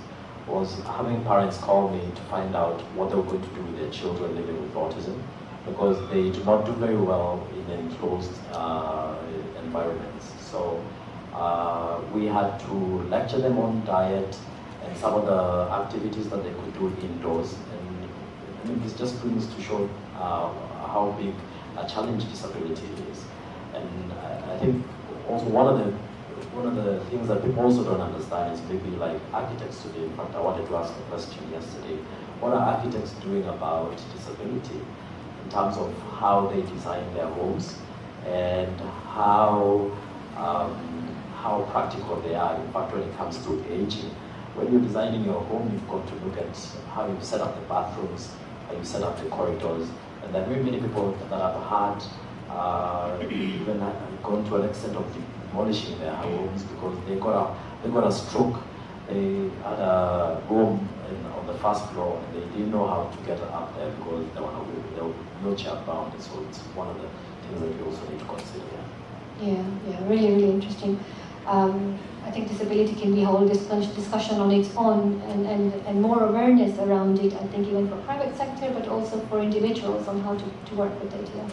was having parents call me to find out what they were going to do with their children living with autism, because they do not do very well in enclosed environments. So we had to lecture them on diet and some of the activities that they could do indoors. And I mean, this just brings to show how big a challenge disability is. And I think also one of the things that people also don't understand is maybe like architects today. In fact, I wanted to ask a question yesterday. What are architects doing about disability in terms of how they design their homes and how practical they are? In fact, when it comes to aging, when you're designing your home, you've got to look at how you set up the bathrooms, how you set up the corridors. And there are very many people that have had even gone to an extent of demolishing their homes because they got a stroke. They had a room on the first floor and they didn't know how to get up there because they were wheelchair bound. So it's one of the things that we also need to consider. Yeah, really, really interesting. I think disability can be a whole discussion on its own, and more awareness around it, I think, even for private sector, but also for individuals on how to work with it. Yeah.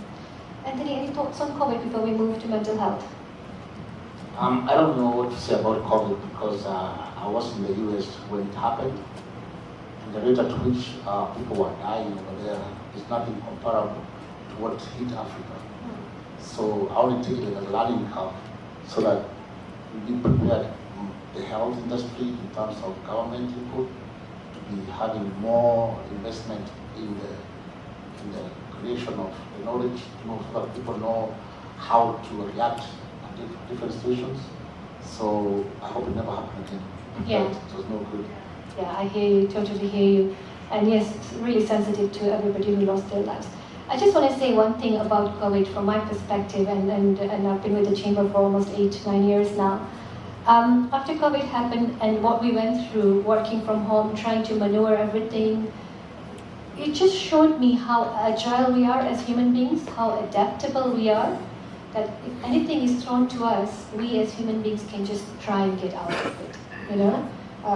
Anthony, any thoughts on COVID before we move to mental health? I don't know what to say about COVID because I was in the US when it happened, and the rate at which people were dying over there is nothing comparable to what hit Africa. So I only take it as a learning curve so that we be prepared, the health industry in terms of government input, to be having more investment in the creation of the knowledge, so that people know how to react to different situations. So I hope it never happens again. Yeah. It was no good. Yeah, I hear you, totally hear you. And yes, it's really sensitive to everybody who lost their lives. I just want to say one thing about COVID from my perspective, and I've been with the Chamber for almost 8-9 years now. After COVID happened and what we went through, working from home, trying to maneuver everything, it just showed me how agile we are as human beings, how adaptable we are, that if anything is thrown to us, we as human beings can just try and get out of it, you know?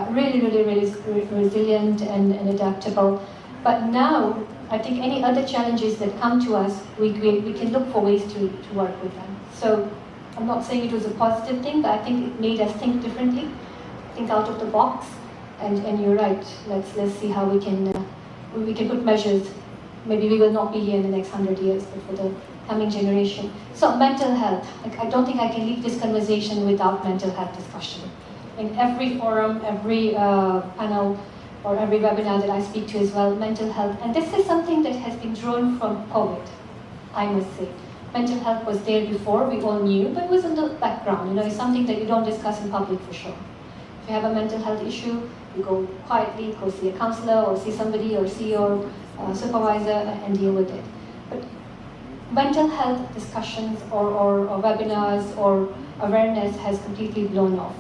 Really resilient and adaptable. But now, I think any other challenges that come to us, we can look for ways to work with them. So I'm not saying it was a positive thing, but I think it made us think differently, think out of the box. And you're right. Let's see how we can put measures. Maybe we will not be here in the next 100 years, but for the coming generation. So mental health. I don't think I can leave this conversation without mental health discussion. In every forum, every panel, or every webinar that I speak to as well, mental health. And this is something that has been drawn from COVID, I must say. Mental health was there before, we all knew, but it was in the background. You know, it's something that you don't discuss in public for sure. If you have a mental health issue, you go quietly, go see a counselor, or see somebody, or see your supervisor and deal with it. But mental health discussions or webinars or awareness has completely blown off.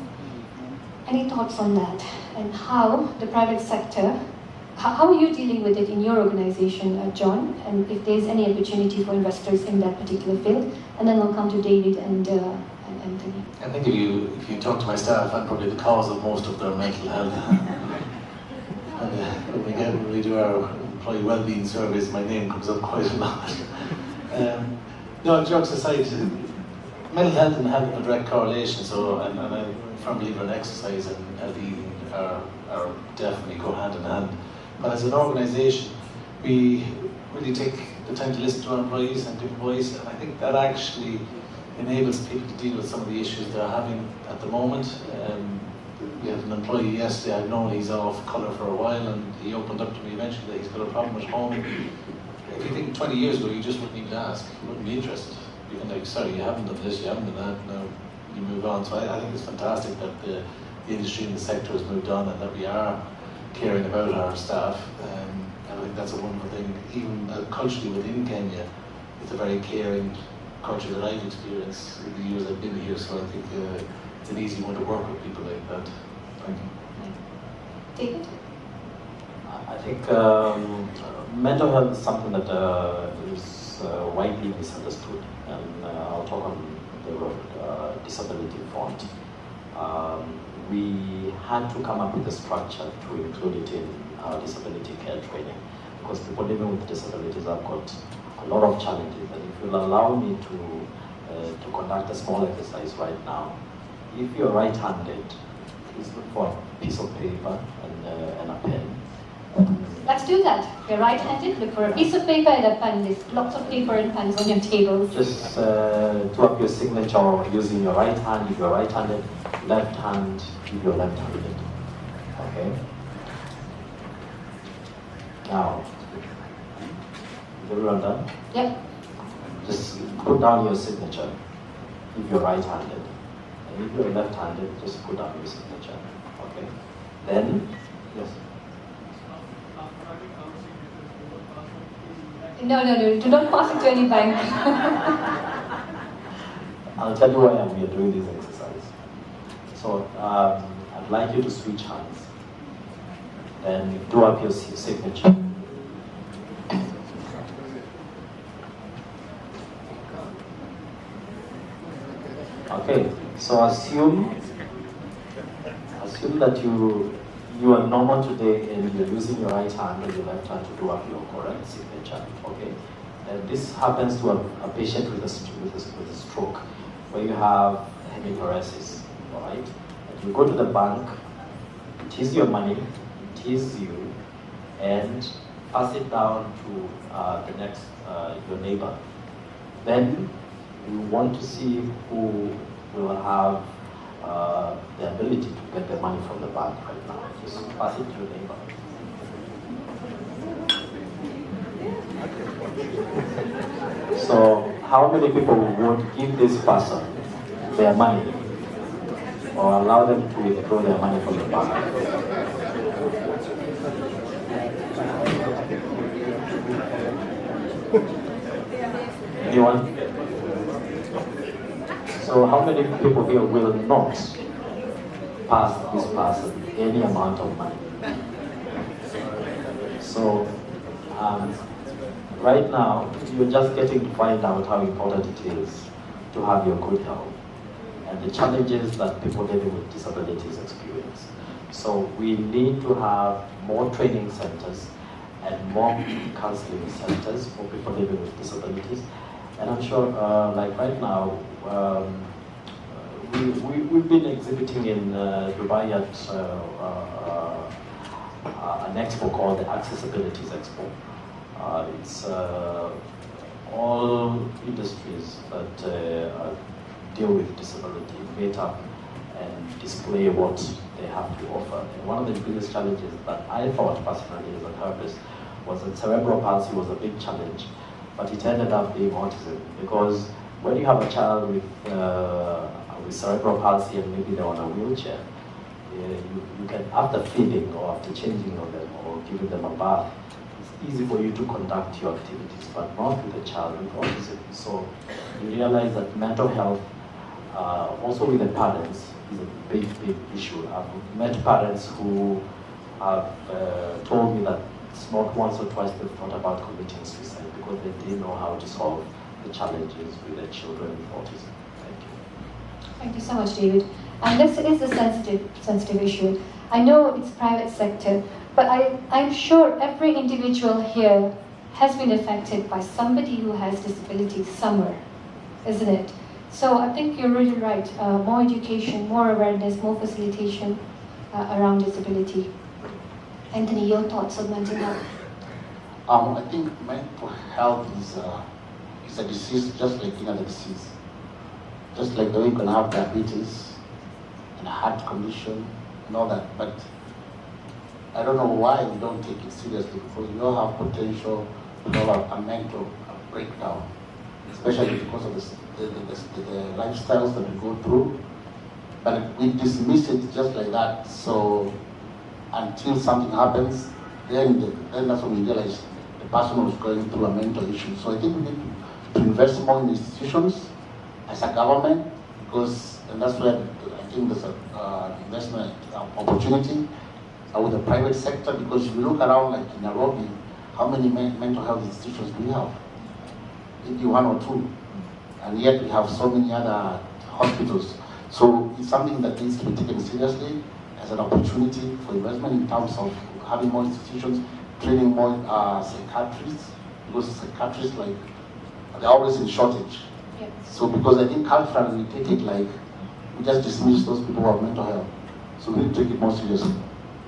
Any thoughts on that? And how the private sector, how are you dealing with it in your organization, John? And if there's any opportunity for investors in that particular field? And then we'll come to David and Anthony. I think if you talk to my staff, I'm probably the cause of most of their mental health. And when we do our employee well-being surveys, my name comes up quite a lot. No, jokes aside, mental health and health have a direct correlation. So, and I'm a firm believer in exercise and healthy eating are definitely go hand in hand. But as an organisation, we really take the time to listen to our employees and give voice, and I think that actually enables people to deal with some of the issues they're having at the moment. We had an employee yesterday, I've known he's off colour for a while, and he opened up to me eventually that he's got a problem at home. If you think 20 years ago, you just wouldn't even ask, you wouldn't be interested. You'd be like, sorry, you haven't done this, you haven't done that, now you move on. So I think it's fantastic that the industry and the sector has moved on and that we are caring about our staff. And I think that's a wonderful thing. Even culturally within Kenya, it's a very caring culture that I've experienced in the years I've been here. So I think it's an easy one to work with people like that. Thank you. David? I think mental health is something that is widely misunderstood, and I'll talk on the disability front. We had to come up with a structure to include it in our disability care training, because people living with disabilities have got a lot of challenges. And if you'll allow me to conduct a small exercise right now, if you're right-handed, please look for a piece of paper and a pen. Let's do that. If you're right-handed, look for a piece of paper and a pen. There's lots of paper and pens on your tables. Just do up your signature using your right hand if you're right-handed, left hand if you're left-handed. Okay? Now, is everyone done? Yep. Just put down your signature if you're right-handed. And if you're left-handed, just put down your signature. Okay? Then, yes. No, do not pass it to any bank. I'll tell you why I'm here doing this exercise. So, I'd like you to switch hands. Then do up your signature. Okay, so assume that you are normal today and you're using your right hand or your left hand to do up your correct signature. Okay, and this happens to a patient with a stroke, where you have hemiparesis. All right, and you go to the bank, it is your money, it is you, and pass it down to the next your neighbor. Then you want to see who will have the ability to get the money from the bank right now. Just pass it to your neighbor. So how many people would give this person their money or allow them to withdraw their money from the bank? Anyone? So how many people here will not pass this person any amount of money? So right now, you're just getting to find out how important it is to have your good health and the challenges that people living with disabilities experience. So we need to have more training centers and more counseling centers for people living with disabilities. And I'm sure, like right now, we've been exhibiting in Dubai at an expo called the Accessibilities Expo. It's all industries that deal with disability meet up and display what they have to offer. And one of the biggest challenges that I thought personally as a therapist was that cerebral palsy was a big challenge, but it ended up being autism, because when you have a child with cerebral palsy and maybe they're on a wheelchair, you can, after feeding or after changing of them or giving them a bath, it's easy for you to conduct your activities, but not with a child with autism. So you realize that mental health, also with the parents, is a big issue. I've met parents who have told me that it's not once or twice they've thought about committing suicide because they didn't know how to solve the challenges with their children with autism. Thank you. Thank you so much, David. And this is a sensitive issue. I know it's private sector, but I'm sure every individual here has been affected by somebody who has disability somewhere, isn't it? So I think you're really right. More education, more awareness, more facilitation around disability. Anthony, your thoughts on mental health? I think mental health is a disease just like any other disease. Just like the way you can have diabetes and a heart condition and all that. But I don't know why we don't take it seriously, because we all have potential to develop a mental breakdown, especially because of the lifestyles that we go through. But we dismiss it just like that. So until something happens, then that's when we realize the person was going through a mental issue. So I think we need to invest more in institutions as a government, because, and that's where I think there's an investment opportunity with the private sector, because if you look around, like in Nairobi, how many mental health institutions do we have? Maybe one or two. And yet we have so many other hospitals. So it's something that needs to be taken seriously as an opportunity for investment in terms of having more institutions, training more psychiatrists, because psychiatrists, like, they're always in shortage. Yes. So because I think culturally we take it like, we just dismiss those people who have mental health. So we need to take it more seriously.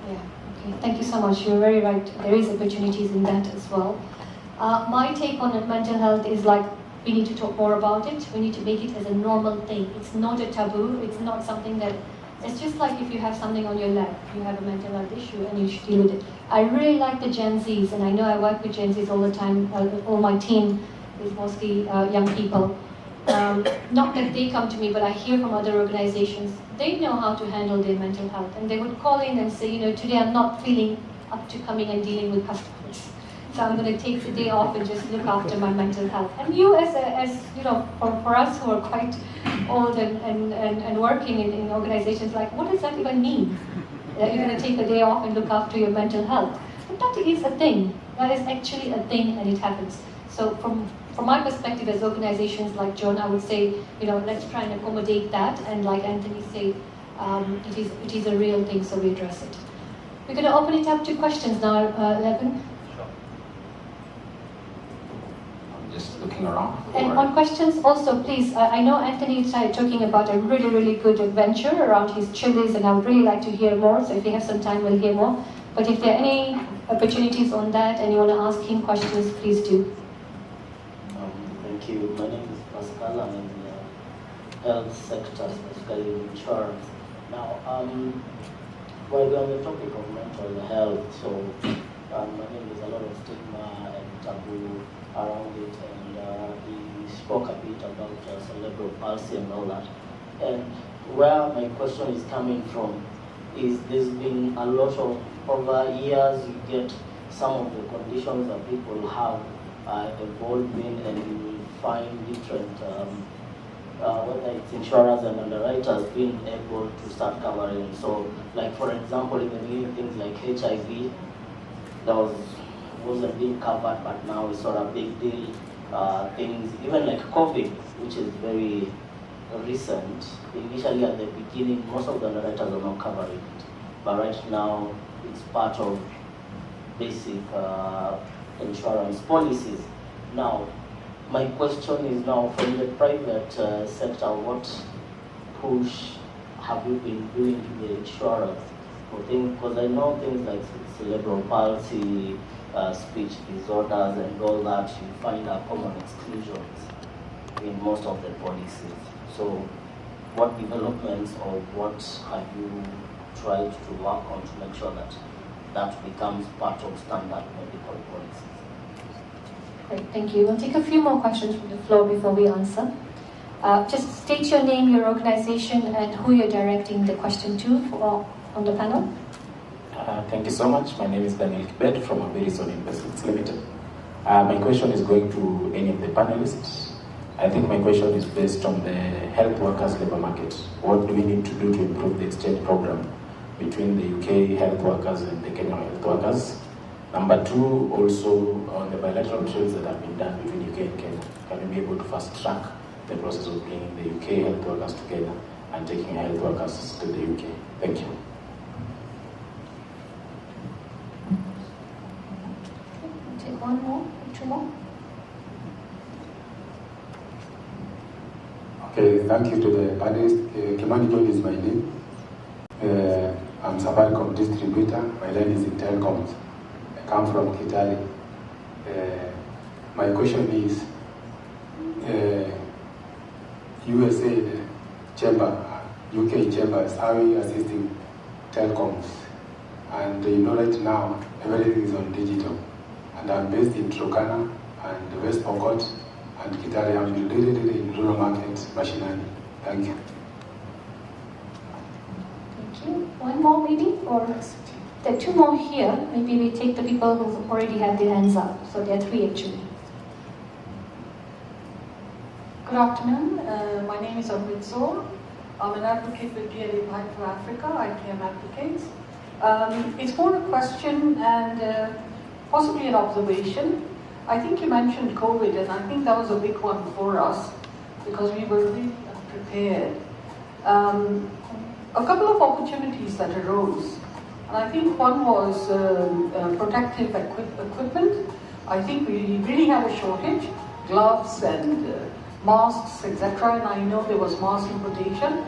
Yeah, okay. Thank you so much. You're very right. There is opportunities in that as well. My take on mental health is like, we need to talk more about it. We need to make it as a normal thing. It's not a taboo. It's not something that, it's just like if you have something on your leg, you have a mental health issue and you should deal with it. I really like the Gen Zs, and I know I work with Gen Zs all the time. All my team is mostly young people. Not that they come to me, but I hear from other organizations, they know how to handle their mental health. And they would call in and say, you know, today I'm not feeling up to coming and dealing with customers. So I'm going to take the day off and just look after my mental health. And you, as you know, for us who are quite old and working in organizations, like, what does that even mean? That you're going to take a day off and look after your mental health? But that is a thing. That is actually a thing, and it happens. So from my perspective, as organizations like John, I would say, you know, let's try and accommodate that. And like Anthony said, it is a real thing, so we address it. We're going to open it up to questions now, Levin. Just looking around. And on questions also, please, I know Anthony started talking about a really, really good adventure around his chilies, and I would really like to hear more, so if we have some time, we'll hear more. But if there are any opportunities on that and you want to ask him questions, please do. Thank you. My name is Pascal. I'm in the health sector, specifically in insurance. Now, while we're on the topic of mental health, so I mean, there's a lot of stigma and taboo around it, and spoke a bit about cerebral palsy and all that. And where my question is coming from is there's been a lot of, over years, you get some of the conditions that people have evolving, and you find different, whether it's insurers and underwriters being able to start covering. So, like for example, even things like HIV, that wasn't being covered, but now it's sort of a big deal. Things, even like COVID, which is very recent. Initially at the beginning, most of the underwriters are not covering it, but right now it's part of basic insurance policies. Now, my question is now from the private sector, what push have you been doing to the insurers for things? Because I know things like cerebral palsy, speech disorders, and all that, you find are common exclusions in most of the policies. So, what developments or what have you tried to work on to make sure that that becomes part of standard medical policies? Great, thank you. We'll take a few more questions from the floor before we answer. Just state your name, your organization, and who you're directing the question to on the panel. Thank you so much. My name is Daniel Kibet from Aberison Investments Limited. My question is going to any of the panelists. I think my question is based on the health workers labour market. What do we need to do to improve the exchange program between the UK health workers and the Kenyan health workers? Number two, also on the bilateral trades that have been done between UK and Kenya. Can we be able to fast track the process of bringing the UK health workers to Kenya and taking health workers to the UK? Thank you. Take one more, two more. Okay, thank you to the panelists. Kimani John is my name. I'm Safaricom distributor. My line is in telecoms. I come from Kitale. My question is, USA chamber, UK chambers, how are you assisting telecoms? And you know right now, everything is on digital. And I'm based in Turkana and West Pokot and Kitale. I'm really in rural market machinery. Thank you. Thank you. One more maybe? Or there are two more here. Maybe we take the people who've already had their hands up. So there are three actually. Good afternoon. My name is Amrit Soor. I'm an advocate with DLA Bank for Africa, IPM Advocates. It's more a question and possibly an observation. I think you mentioned COVID, and I think that was a big one for us because we were really unprepared. A couple of opportunities that arose, and I think one was protective equipment. I think we really had a shortage, gloves and masks, etc. And I know there was mass importation,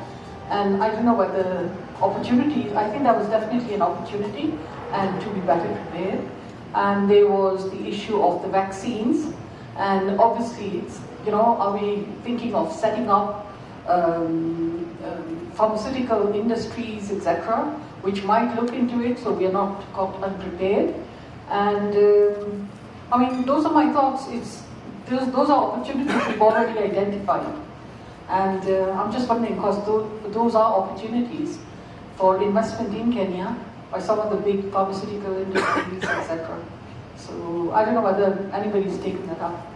and I don't know whether opportunities. I think that was definitely an opportunity, and to be better prepared. And there was the issue of the vaccines, and obviously, it's, are we thinking of setting up pharmaceutical industries, etc., which might look into it, so we are not caught unprepared. And I mean, those are my thoughts. Those are opportunities we've already identified, and I'm just wondering, because those are opportunities for investment in Kenya by some of the big pharmaceutical industries, etc. So I don't know whether anybody's taken that up.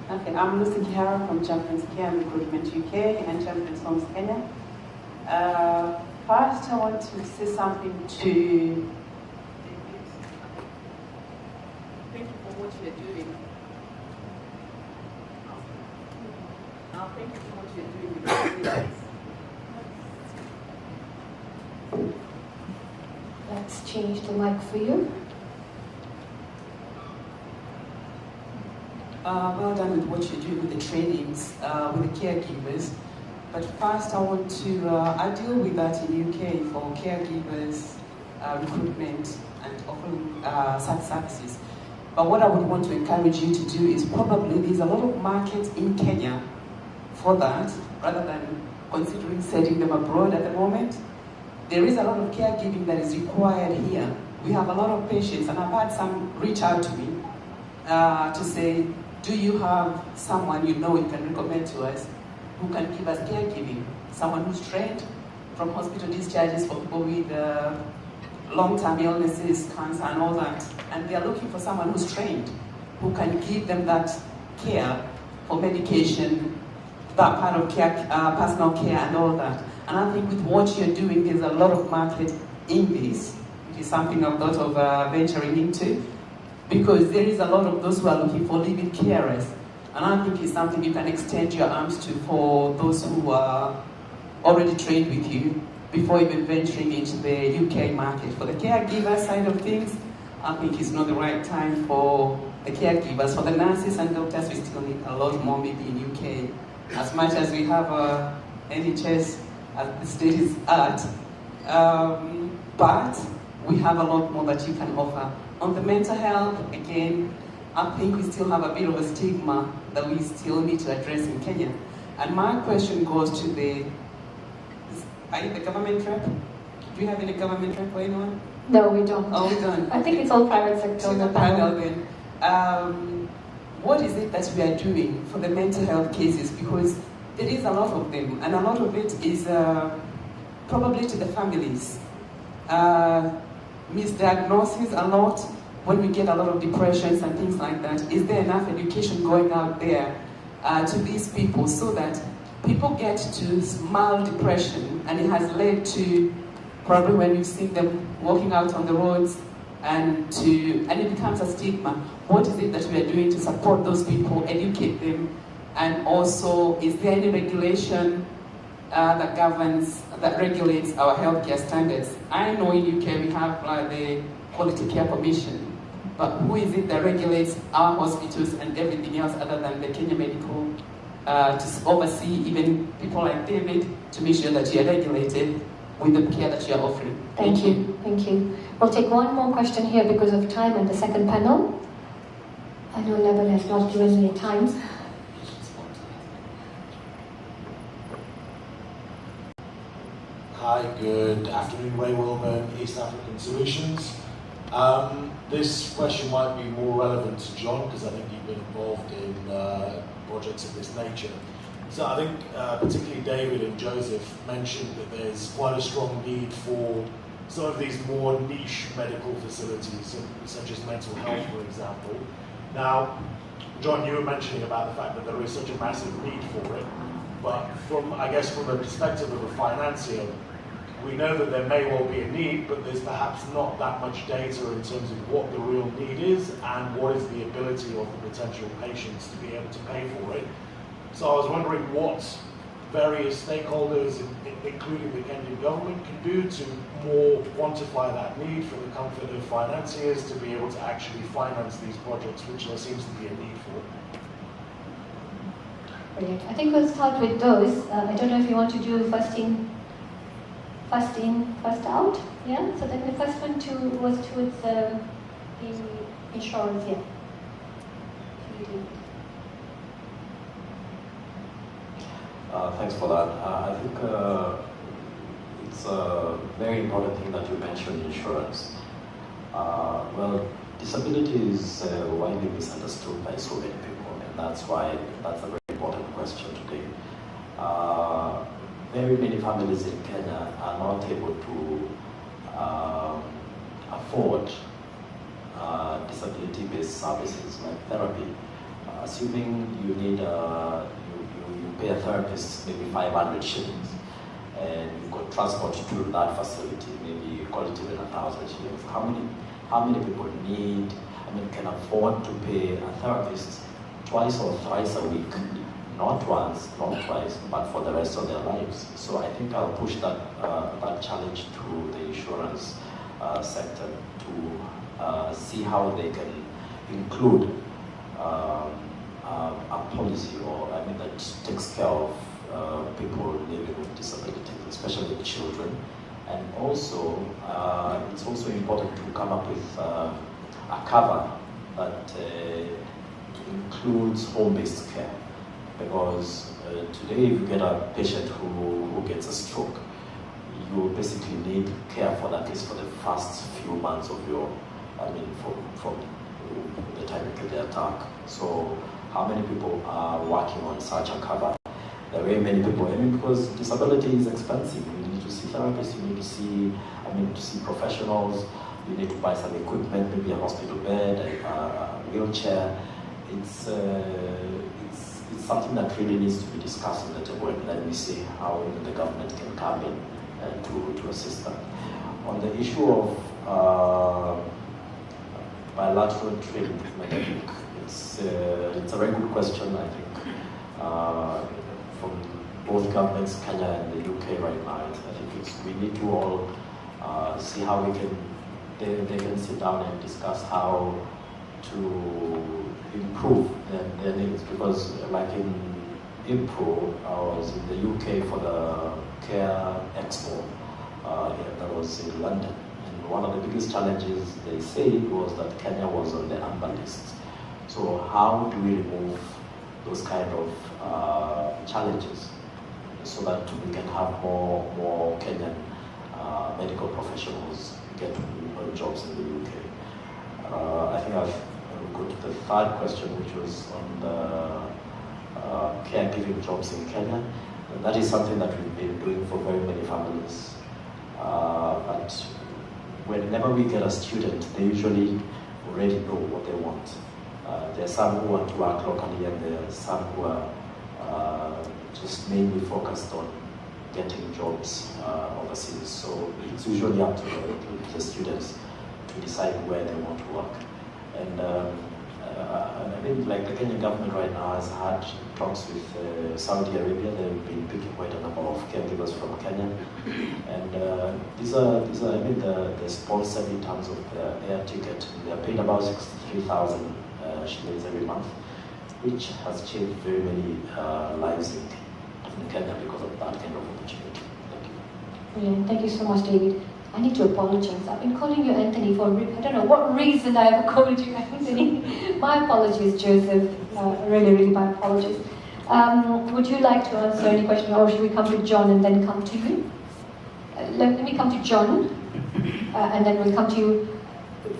Okay, I'm Lucy Kihara from Champions Care and Recruitment UK and Champions Homes Kenya. First, I want to say something to thank you for what you're doing. Thank you for what you're doing with the business. Let's change the mic for you. Well done with what you're doing with the trainings, with the caregivers. But first I want to, I deal with that in UK for caregivers, recruitment and offering such services. But what I would want to encourage you to do is probably there's a lot of markets in Kenya for that, rather than considering sending them abroad at the moment. there is a lot of caregiving that is required here. We have a lot of patients, and I've had some reach out to me to say, do you have someone you know you can recommend to us who can give us caregiving? Someone who's trained from hospital discharges for people with long-term illnesses, cancer and all that. And they're looking for someone who's trained, who can give them that care for medication, that part of care, personal care and all that. And I think with what you're doing, there's a lot of market in this, which is something I've thought of venturing into, because there is a lot of those who are looking for living carers. And I think it's something you can extend your arms to for those who are already trained with you before even venturing into the UK market. For the caregiver side of things, I think it's not the right time for the caregivers. For the nurses and doctors, we still need a lot more maybe in UK. As much as we have NHS as the state is at, but we have a lot more that you can offer. On the mental health, again, I think we still have a bit of a stigma that we still need to address in Kenya. And my question goes to are you the government rep? Do you have any government rep for anyone? No, we don't. Oh, we don't. I think it's all private sector on the panel. Then. What is it that we are doing for the mental health cases? Because there is a lot of them, and a lot of it is probably to the families. Misdiagnosis a lot when we get a lot of depressions and things like that. Is there enough education going out there to these people so that people get to mild depression, and it has led to probably when you've seen them walking out on the roads and it becomes a stigma. What is it that we are doing to support those people, educate them, and also is there any regulation that regulates our healthcare standards? I know in UK we have the Quality Care Commission, but who is it that regulates our hospitals and everything else other than the Kenya Medical to oversee even people like David to make sure that you are regulated with the care that you are offering? Thank you. Thank you. We'll take one more question here because of time and the second panel. I know Level has not given me time. Hi, good afternoon, Ray Wilburn, East African Solutions. This question might be more relevant to John because I think you've been involved in projects of this nature. So I think particularly David and Joseph mentioned that there's quite a strong need for some of these more niche medical facilities, such as mental health, for example. Now, John, you were mentioning about the fact that there is such a massive need for it, but from the perspective of a financier, we know that there may well be a need, but there's perhaps not that much data in terms of what the real need is and what is the ability of the potential patients to be able to pay for it. So I was wondering what various stakeholders, including the Kenyan government, can do to more quantify that need for the comfort of financiers to be able to actually finance these projects, which there seems to be a need for. Brilliant. I think we'll start with those. I don't know if you want to do first in, first out. Yeah. So then the first one was towards the insurance. Yeah. Thanks for that. I think it's a very important thing that you mentioned, insurance. Well, disability is widely misunderstood by so many people, and that's why that's a very important question today. Very many families in Kenya are not able to afford disability-based services like therapy. Assuming you need you pay a therapist maybe 500 shillings, and you've got transport to that facility, maybe you call it even 1,000 shillings. How many people can afford to pay a therapist twice or thrice a week? Not once, not twice, but for the rest of their lives. So I think I'll push that challenge to the insurance sector to see how they can include a policy that takes care of people living with disabilities, especially children. And also, it's also important to come up with a cover that includes home-based care. Because today, if you get a patient who gets a stroke, you basically need care for at least for the first few months of your, from the time you get the attack. So how many people are working on such a cover? There are very many people, because disability is expensive. You need to see therapists, you need to see, to see professionals, you need to buy some equipment, maybe a hospital bed, a wheelchair. It's something that really needs to be discussed at the table, and then we see how the government can come in to assist that. On the issue of bilateral trade improvement, I think it's a very good question. I think from both governments, Kenya and the UK right now, I think we need to all see how we can, they can sit down and discuss how to improve their needs, because like in April, I was in the UK for the Care Expo that was in London, and one of the biggest challenges they said was that Kenya was on the amber list. So how do we remove those kind of challenges so that we can have more Kenyan medical professionals get jobs in the UK? I think I'll go to the third question, which was on the caregiving jobs in Kenya. And that is something that we've been doing for very many families. But whenever we get a student, they usually already know what they want. There are some who want to work locally, and there are some who are just mainly focused on getting jobs overseas. So it's usually up to the students to decide where they want to work. And I mean, like the Kenyan government right now has had talks with Saudi Arabia. They've been picking quite a number of caregivers from Kenya, and these are I mean, they're sponsored in terms of the air ticket. They're paid about 63,000 shillings every month, which has changed very many lives in Kenya because of that kind of opportunity. Thank you. Brilliant. Thank you so much, David. I need to apologize. I've been calling you Anthony for, I don't know what reason I have called you Anthony. My apologies, Joseph. Really, my apologies. Would you like to answer any question, or should we come to John and then come to you? Let me come to John, and then we'll come to you.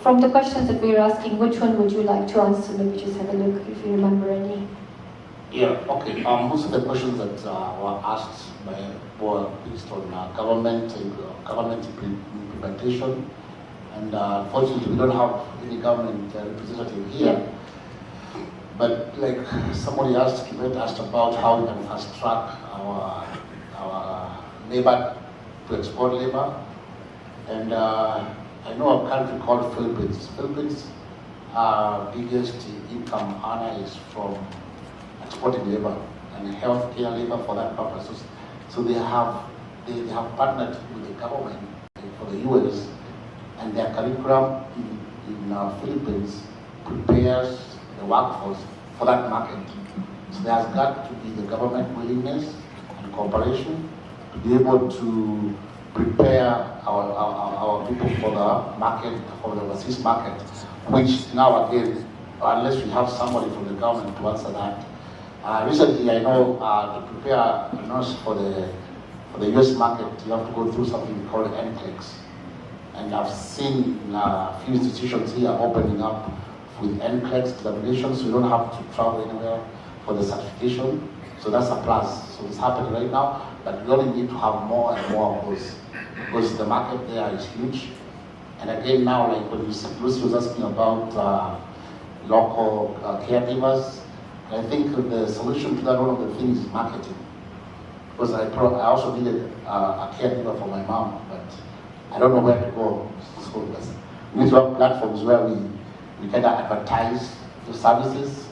From the questions that we're asking, which one would you like to answer? Maybe just have a look if you remember any. Yeah, okay. Most of the questions that were asked were based on government implementation, and unfortunately we don't have any government representative here. Yeah. But like somebody asked about how we can fast track our labor to export labor, and I know a country called Philippines. Philippines, biggest income earner is from exporting labor and healthcare labor for that purpose. So they have partnered with the government for the US, and their curriculum in Philippines prepares the workforce for that market. So there has got to be the government willingness and cooperation to be able to prepare our people for the market, for the overseas market, which now again, unless we have somebody from the government to answer that. Recently, I know to prepare a nurse for the US market, you have to go through something called NCLEX. And I've seen a few institutions here opening up with NCLEX examinations, so you don't have to travel anywhere for the certification. So that's a plus. So it's happening right now, but we only need to have more and more of those, because the market there is huge. And again, now, like when Lucy was asking about local caregivers, I think the solution to that, one of the things is marketing. Because I also needed a caregiver for my mom, but I don't know where to go. So we need to have platforms where we kind of advertise the services,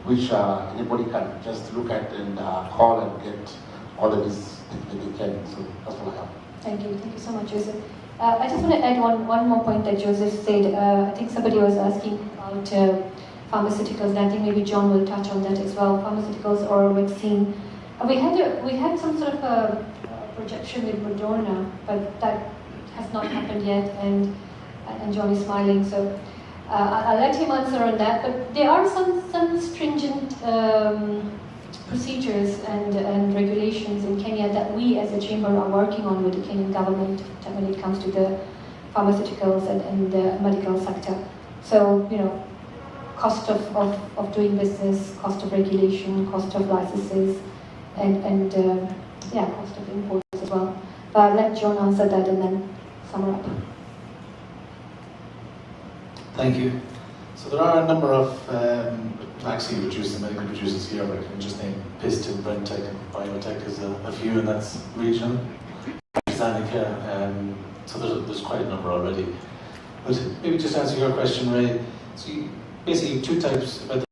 which anybody can just look at and call and get all of this that they can. So that's what I have. Thank you so much, Joseph. I just want to add one more point that Joseph said. I think somebody was asking about pharmaceuticals, and I think maybe John will touch on that as well. Pharmaceuticals or vaccine. We had some sort of a projection with Moderna, but that has not happened yet, and John is smiling. So I'll let him answer on that. But there are some stringent procedures and regulations in Kenya that we as a chamber are working on with the Kenyan government when it comes to the pharmaceuticals and the medical sector. So, cost of doing business, cost of regulation, cost of licenses, and cost of imports as well. But I'll let John answer that and then sum up. Thank you. So there are a number of vaccine producers and medical producers here. I can just name Piston, Brentech, and Biotech as a few, and that's regional. AstraZeneca, so there's quite a number already. But maybe just answer your question, Ray. So you, basically two types about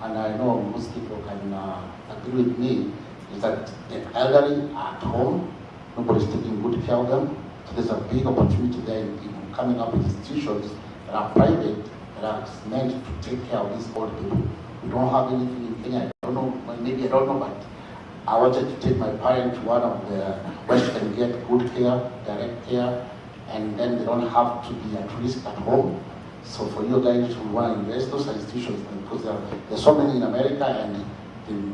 and I know most people can agree with me, is that the elderly are at home, nobody's taking good care of them. So there's a big opportunity there in coming up with institutions that are private, that are meant to take care of these old people. We don't have anything in Kenya. I don't know, maybe I don't know, but I wanted to take my parent to one of the where she can get good care, direct care, and then they don't have to be at risk at home. So for you guys who want to invest those institutions, because there's so many in America, and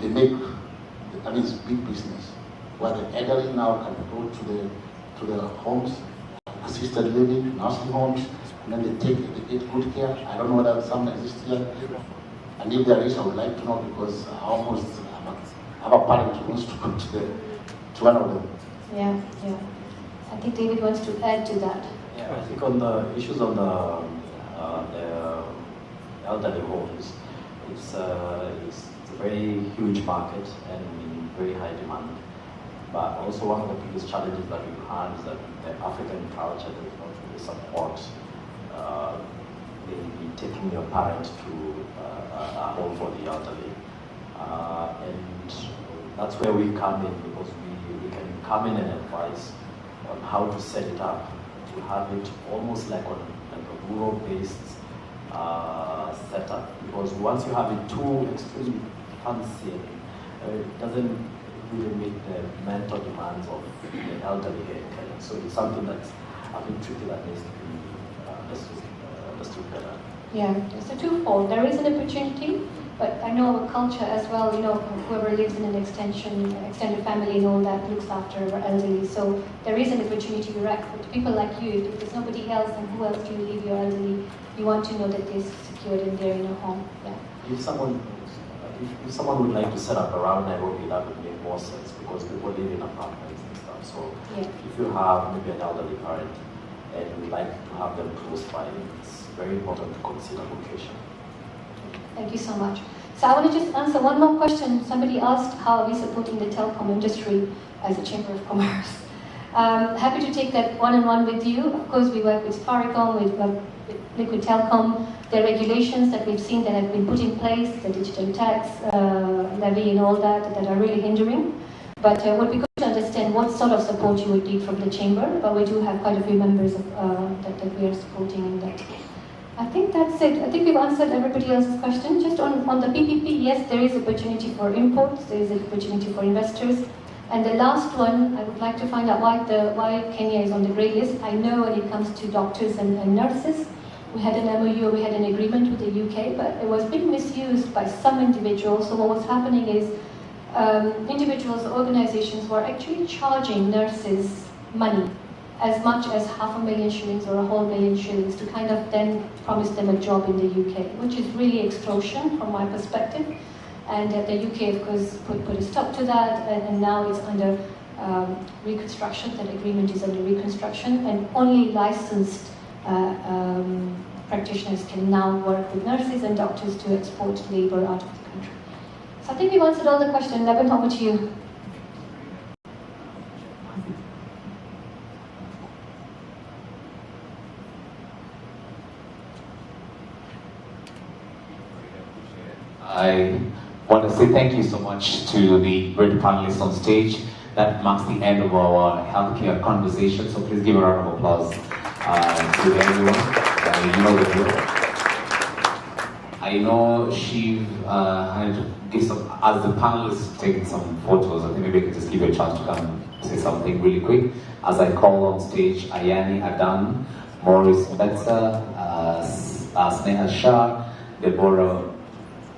they make, I mean, it's big business, where the elderly now can go to the homes, assisted living, nursing homes, and then they get good care. I don't know whether some exist here, and if there is, I would like to know, because I almost have a parent who wants to go to one of them. Yeah. I think David wants to add to that. Yeah, I think on the issues on the elderly homes, it's a very huge market and in very high demand. But also one of the biggest challenges that we've had is that the African culture does not really support maybe taking your parent to a home for the elderly. And that's where we come in, because we can come in and advise on how to set it up, to have it almost like a rural-based setup. Because once you have it too extremely fancy, it doesn't really meet the mental demands of the elderly here in Kenya. So it's something that's a bit tricky that needs to be understood better. Yeah, it's a twofold. There is an opportunity, but I know our culture as well, whoever lives in an extended family and all that looks after our elderly. So there is an opportunity, you're right. But people like you, if there's nobody else, and who else do you leave your elderly? You want to know that they're secured and they're in a home. Yeah. If someone would like to set up around Nairobi, that would make more sense because people live in apartments and stuff. So yeah. If you have maybe an elderly parent and you would like to have them close by, it's very important to consider location. Thank you so much. So I want to just answer one more question. Somebody asked, how are we supporting the telecom industry as a Chamber of Commerce? Happy to take that one-on-one with you. Of course, we work with Safaricom, with Liquid Telecom. The regulations that we've seen that have been put in place, the digital tax levy and all that are really hindering. But it would be good to understand what sort of support you would need from the Chamber. But we do have quite a few members that we are supporting in that. I think that's it. I think we've answered everybody else's question. Just on the PPP, yes, there is opportunity for imports, there is an opportunity for investors. And the last one, I would like to find out why Kenya is on the grey list. I know when it comes to doctors and nurses, we had an MOU, we had an agreement with the UK, but it was being misused by some individuals. So what was happening is individuals, organizations were actually charging nurses money, as much as 500,000 shillings or a whole million shillings to kind of then promise them a job in the UK, which is really extortion from my perspective. And the UK, of course, put a stop to that, and now it's under reconstruction. That agreement is under reconstruction, and only licensed practitioners can now work with nurses and doctors to export labor out of the country. So I think we've answered all the questions. Levin, over to you. I want to say thank you so much to the great panelists on stage. That marks the end of our healthcare conversation, so please give a round of applause to everyone. You know the drill. I know she had to give some, as the panelists taking some photos, I think maybe I could just give you a chance to come and say something really quick. As I call on stage Ayani Adan, Maurice Betzer, Sneha Shah, Deborah.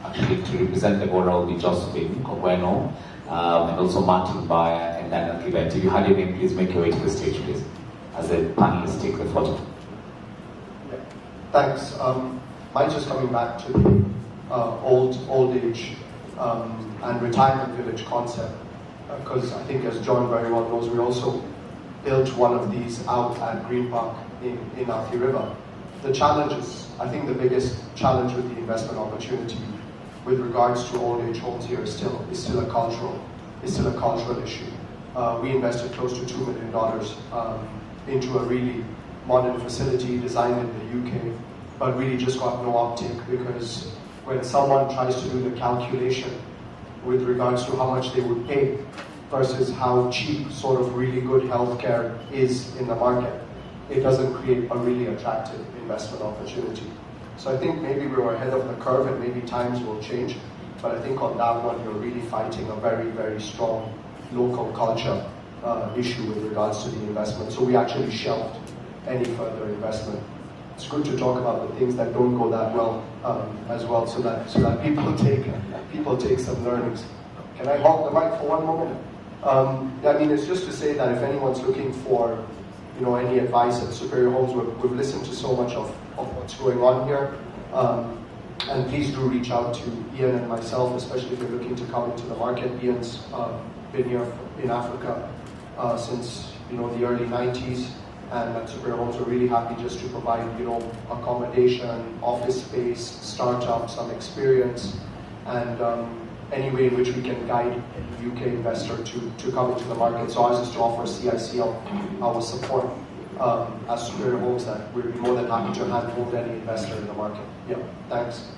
Actually, to represent Deborah will be Josephine Kogweno, and also Martin Bayer and Daniel Kibet. If you had your name, please make your way to the stage, please, as the panelists take the photo. Yeah. Thanks. Mine's just coming back to the old age and retirement village concept, because I think, as John very well knows, we also built one of these out at Green Park in Athi River. The challenges, I think the biggest challenge with the investment opportunity with regards to old age homes here is still a cultural issue. We invested close to $2 million into a really modern facility designed in the UK, but really just got no uptake, because when someone tries to do the calculation with regards to how much they would pay versus how cheap sort of really good healthcare is in the market, it doesn't create a really attractive investment opportunity. So I think maybe we were ahead of the curve, and maybe times will change, but I think on that one you're really fighting a very, very strong local culture issue with regards to the investment. So we actually shelved any further investment. It's good to talk about the things that don't go that well as well, so that people take some learnings. Can I hold the mic for one moment? I mean, it's just to say that if anyone's looking for any advice at Superior Homes, we've listened to so much of what's going on here. And please do reach out to Ian and myself, especially if you're looking to come into the market. Ian's been here in Africa since the early 90s, and at Superior Homes we're really happy just to provide accommodation, office space, startup, some experience, and any way in which we can guide any UK investor to come into the market. So ours is to offer CICL our support as Superior Homes, that we'd be more than happy to handhold any investor in the market. Yeah, thanks.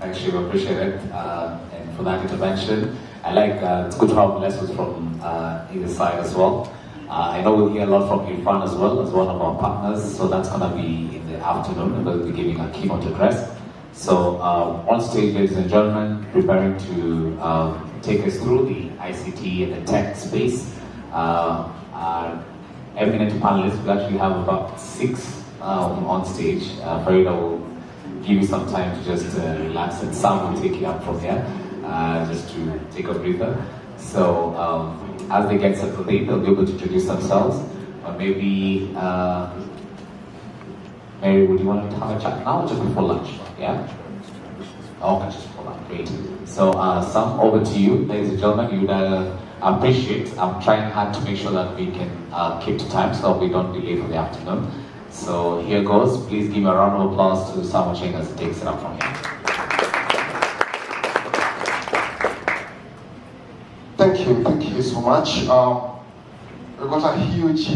Actually, we appreciate it, and for that intervention. I like, it's good to have lessons from either side as well. I know we'll hear a lot from Irfan as well, as one of our partners, so that's going to be in the afternoon, and we'll be giving a keynote address. So on stage, ladies and gentlemen, preparing to take us through the ICT and the tech space. Eminent panelists, we actually have about 6 on stage. Farida will give you some time to just relax, and Sam will take it up from here, just to take a breather. So as they get settled in, they'll be able to introduce themselves. Or maybe, Mary, would you want to have a chat now or just before lunch? Yeah? Okay, just before lunch, great. So Sam, over to you. Ladies and gentlemen, you would appreciate, I'm trying hard to make sure that we can keep to time so we don't delay for the afternoon. So here goes. Please give a round of applause to Sam Ocheng as he takes it up from here. Thank you so much. We've got a huge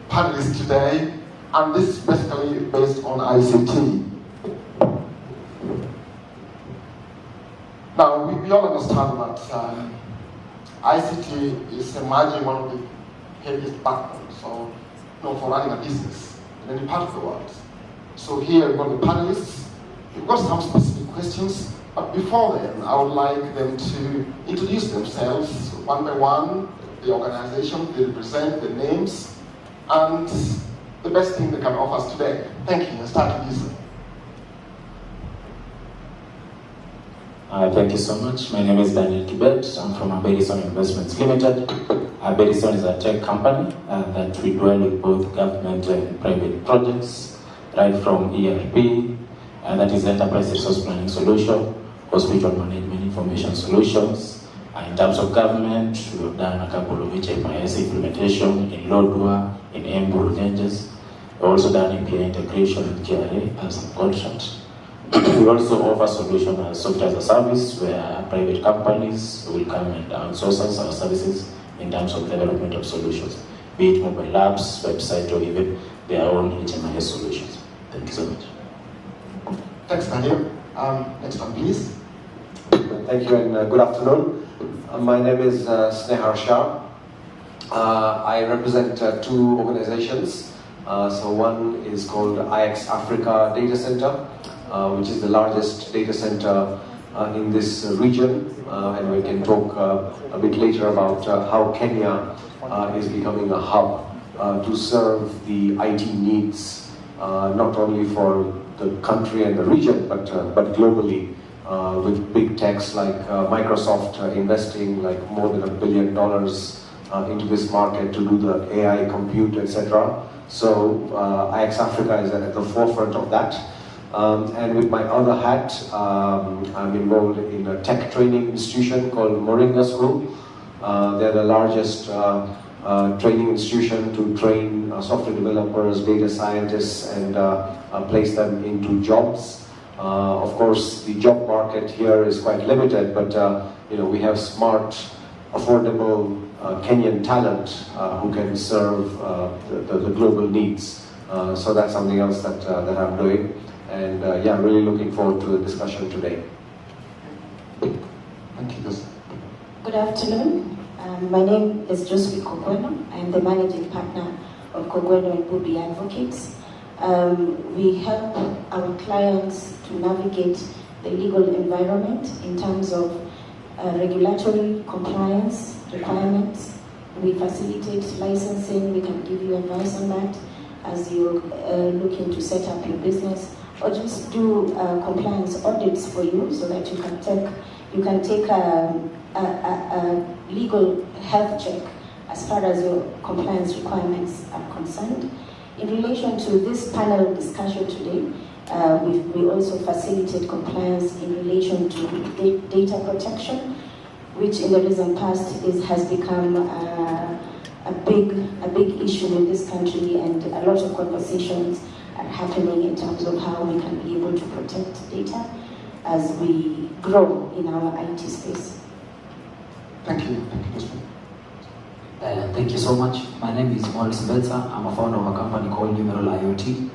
panelist today, and this is basically based on ICT. Now, we all understand that ICT is emerging one of the heaviest backbones for running a business in any part of the world. So here we've got the panelists. We've got some specific questions, but before then, I would like them to introduce themselves one by one, the organization they represent, the names, and the best thing they can offer us today. Thank you. I'll start with you. Thank you so much. My name is Daniel Kibet. I'm from Weston Investments Limited. Weston is a tech company that we dwell with both government and private projects, right from ERP, and that is Enterprise Resource Planning Solution, Hospital Management Information Solutions. In terms of government, we have done a couple of HMIS implementation in Lodwar, in Embu, Ranges. We've also done API integration with KRA as a contract. We also offer solution as software as a service, where private companies will come and outsource us our services in terms of development of solutions, be it mobile apps, website, or even their own HMIS solutions. Thank you so much. Thanks, Daniel. Next one, please. Thank you and good afternoon. My name is Snehar Shah. I represent two organizations. So one is called IX Africa Data Center, which is the largest data center in this region, and we can talk a bit later about how Kenya is becoming a hub to serve the IT needs, not only for the country and the region, but globally, with big techs like Microsoft investing like more than $1 billion into this market to do the AI compute, etc. So IX Africa is at the forefront of that. And with my other hat, I'm involved in a tech training institution called Moringa School. They're the largest training institution to train software developers, data scientists, and place them into jobs. Of course, the job market here is quite limited, but we have smart, affordable Kenyan talent who can serve the global needs. So that's something else that I'm doing. And yeah, really looking forward to the discussion today. Thank you. Good afternoon. My name is Josephine Kogweno. I am the managing partner of Kogweno and Bubi Advocates. We help our clients to navigate the legal environment in terms of regulatory compliance requirements. We facilitate licensing. We can give you advice on that as you're looking to set up your business, or just do compliance audits for you so that you can take a legal health check as far as your compliance requirements are concerned. In relation to this panel discussion today, we also facilitate compliance in relation to data protection, which in the recent past has become a big issue in this country, and a lot of conversations are happening in terms of how we can be able to protect data as we grow in our IT space. Thank you. Thank you so much. My name is Maurice Betza. I'm a founder of a company called Numeral IoT.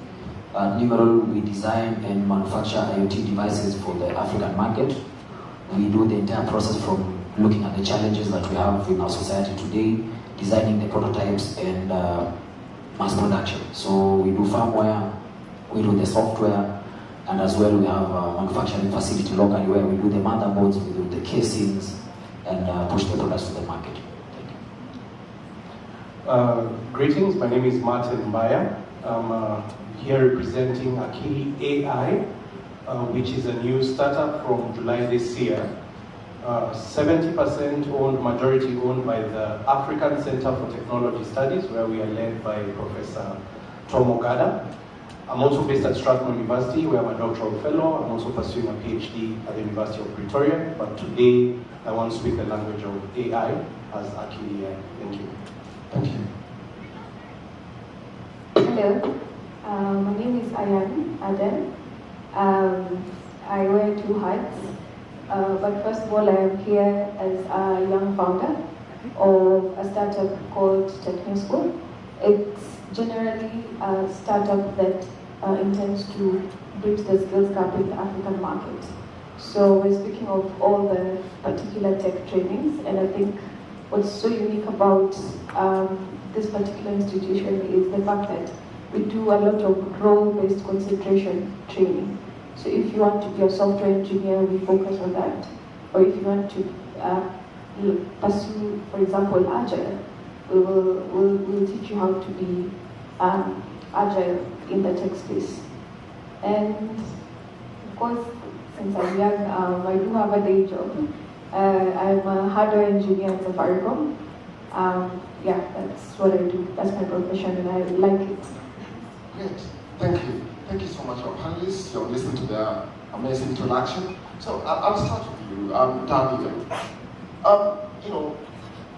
Numeral, we design and manufacture IoT devices for the African market. We do the entire process from looking at the challenges that we have in our society today, designing the prototypes and mass production. So we do firmware, we do the software, and as well we have a manufacturing facility locally where we do the motherboards, we do the casings, and push the products to the market. Greetings, my name is Martin Mbaya. I'm here representing Akili AI, which is a new startup from July this year. 70% owned, majority owned by the African Center for Technology Studies, where we are led by Professor Tom Ogada. I'm also based at Strathmore University, where I'm a doctoral fellow. I'm also pursuing a PhD at the University of Pretoria, but today I want to speak the language of AI as Akili AI. Thank you. Thank you. Hello, my name is Ayan Aden. I wear two hats, but first of all, I am here as a young founder of a startup called TechnoSchool. It's generally a startup that intends to bridge the skills gap in the African market. So we're speaking of all the particular tech trainings, and I think what's so unique about this particular institution is the fact that we do a lot of role-based concentration training. So if you want to be a software engineer, we focus on that. Or if you want to pursue, for example, Agile, we'll teach you how to be agile in the tech space. And of course, since I'm young, I do have a day job. I'm a hardware engineer at Safaricom. Yeah, that's what I do. That's my profession, and I like it. Great. Thank you. Thank you so much, our panelists. You've listened to their amazing introduction. So I'll start with you, Daniel. You know,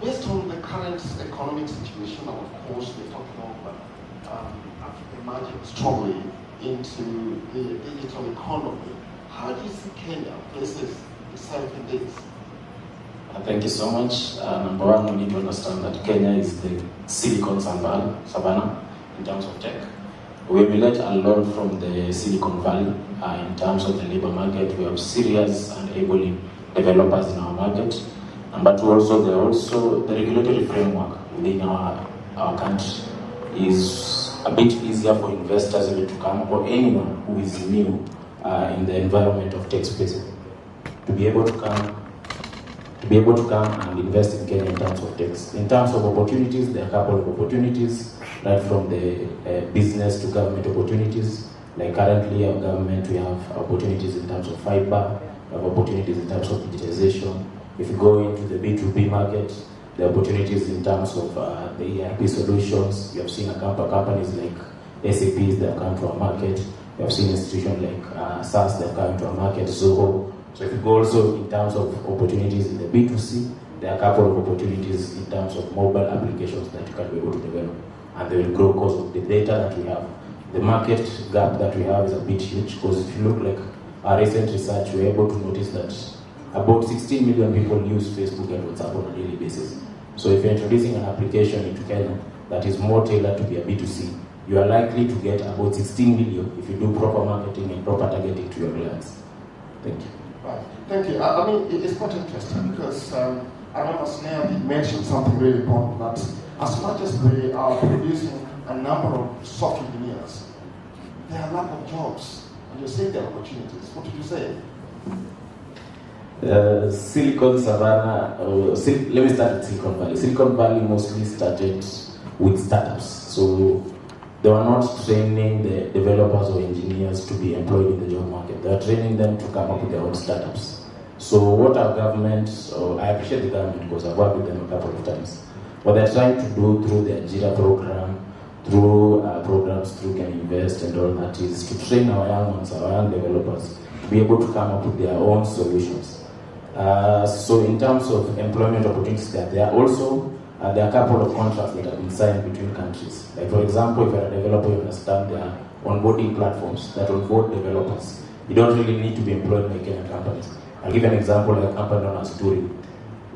based on the current economic situation, and of course we're talking about Africa emerging strongly into the digital economy, how do you see Kenya places itself in this? Thank you so much. Number one, we need to understand that Kenya is the Silicon Savannah in terms of tech. We emulate a lot from the Silicon Valley in terms of the labor market. We have serious and able developers in our market. But also the regulatory framework within our country is a bit easier for investors even to come, or anyone who is new in the environment of tech space, to be able to come and invest in Kenya in terms of tech. In terms of opportunities, there are a couple of opportunities, right from the business to government opportunities. Like currently, our government, we have opportunities in terms of fiber, we have opportunities in terms of digitization. If you go into the B2B market, the opportunities in terms of the ERP solutions. You have seen a couple of companies like SAPs that have come to our market. You have seen institutions like SaaS that have come to our market, Zoho. So if you go also in terms of opportunities in the B2C, there are a couple of opportunities in terms of mobile applications that you can be able to develop. And they will grow because of the data that we have. The market gap that we have is a bit huge, because if you look like our recent research, we're able to notice that about 16 million people use Facebook and WhatsApp on a daily basis. So if you're introducing an application into Kenya that is more tailored to be a B2C, you are likely to get about 16 million if you do proper marketing and proper targeting to your clients. Thank you. Right. Thank you. I mean, it's quite interesting because I remember Snell did mention something really important, that as much as we are producing a number of software engineers, there are a lack of jobs. And you say there are opportunities. What did you say? Silicon Savannah, let me start with Silicon Valley. Silicon Valley mostly started with startups. So they were not training the developers or engineers to be employed in the job market. They are training them to come up with their own startups. So what our government, I appreciate the government because I've worked with them a couple of times. What they're trying to do through their JIRA program, through programs through Can Invest and all that, is to train our young ones, our young developers, to be able to come up with their own solutions. So in terms of employment opportunities, there are a couple of contracts that have been signed between countries. Like for example, if you're a developer, you understand there are onboarding platforms that onboard developers. You don't really need to be employed by Kenyan companies. I'll give you an example, like a company known as Turi.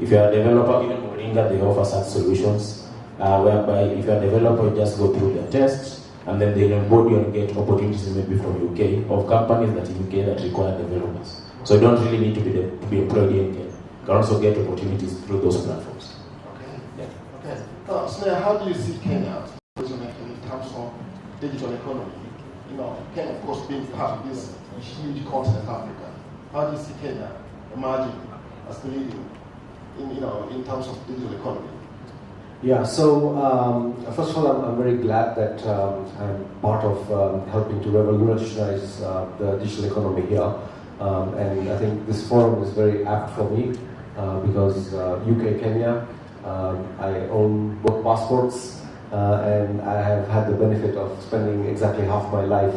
If you're a developer, even Moringa, they offer such solutions, whereby if you're a developer, you just go through their tests, and then they onboard you and get opportunities maybe from UK, of companies that in UK that require developers. So you don't really need to be employed in Kenya. You can also get opportunities through those platforms. Okay. Yeah. Okay. So how do you see Kenya in terms of digital economy? You know, Kenya, of course, being part of this huge continent, Africa. How do you see Kenya emerging as the leading in terms of digital economy? Yeah, so first of all, I'm very glad that I'm part of helping to revolutionize the digital economy here. And I think this forum is very apt for me because UK, Kenya, I own both passports and I have had the benefit of spending exactly half my life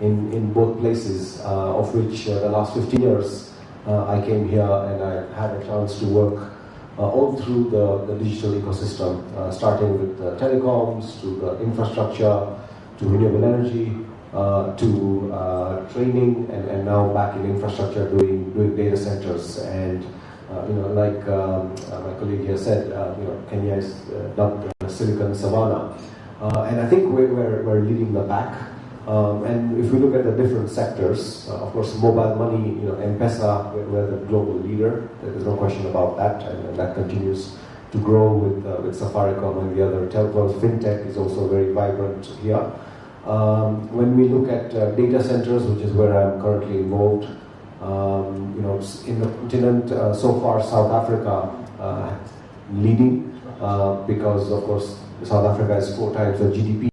in both places, of which the last 15 years I came here and I had a chance to work all through the digital ecosystem, starting with telecoms, to the infrastructure, to renewable energy, to training, and now back in infrastructure doing data centers. And like my colleague here said, Kenya is dubbed the Silicon Savannah, and I think we're leading the pack. And if we look at the different sectors, of course, mobile money, M-Pesa, we're the global leader. There's no question about that, and that continues to grow with Safaricom and the other telcos. FinTech is also very vibrant here. When we look at data centers, which is where I'm currently involved, in the continent, so far South Africa leading because, of course, South Africa is 4 times the GDP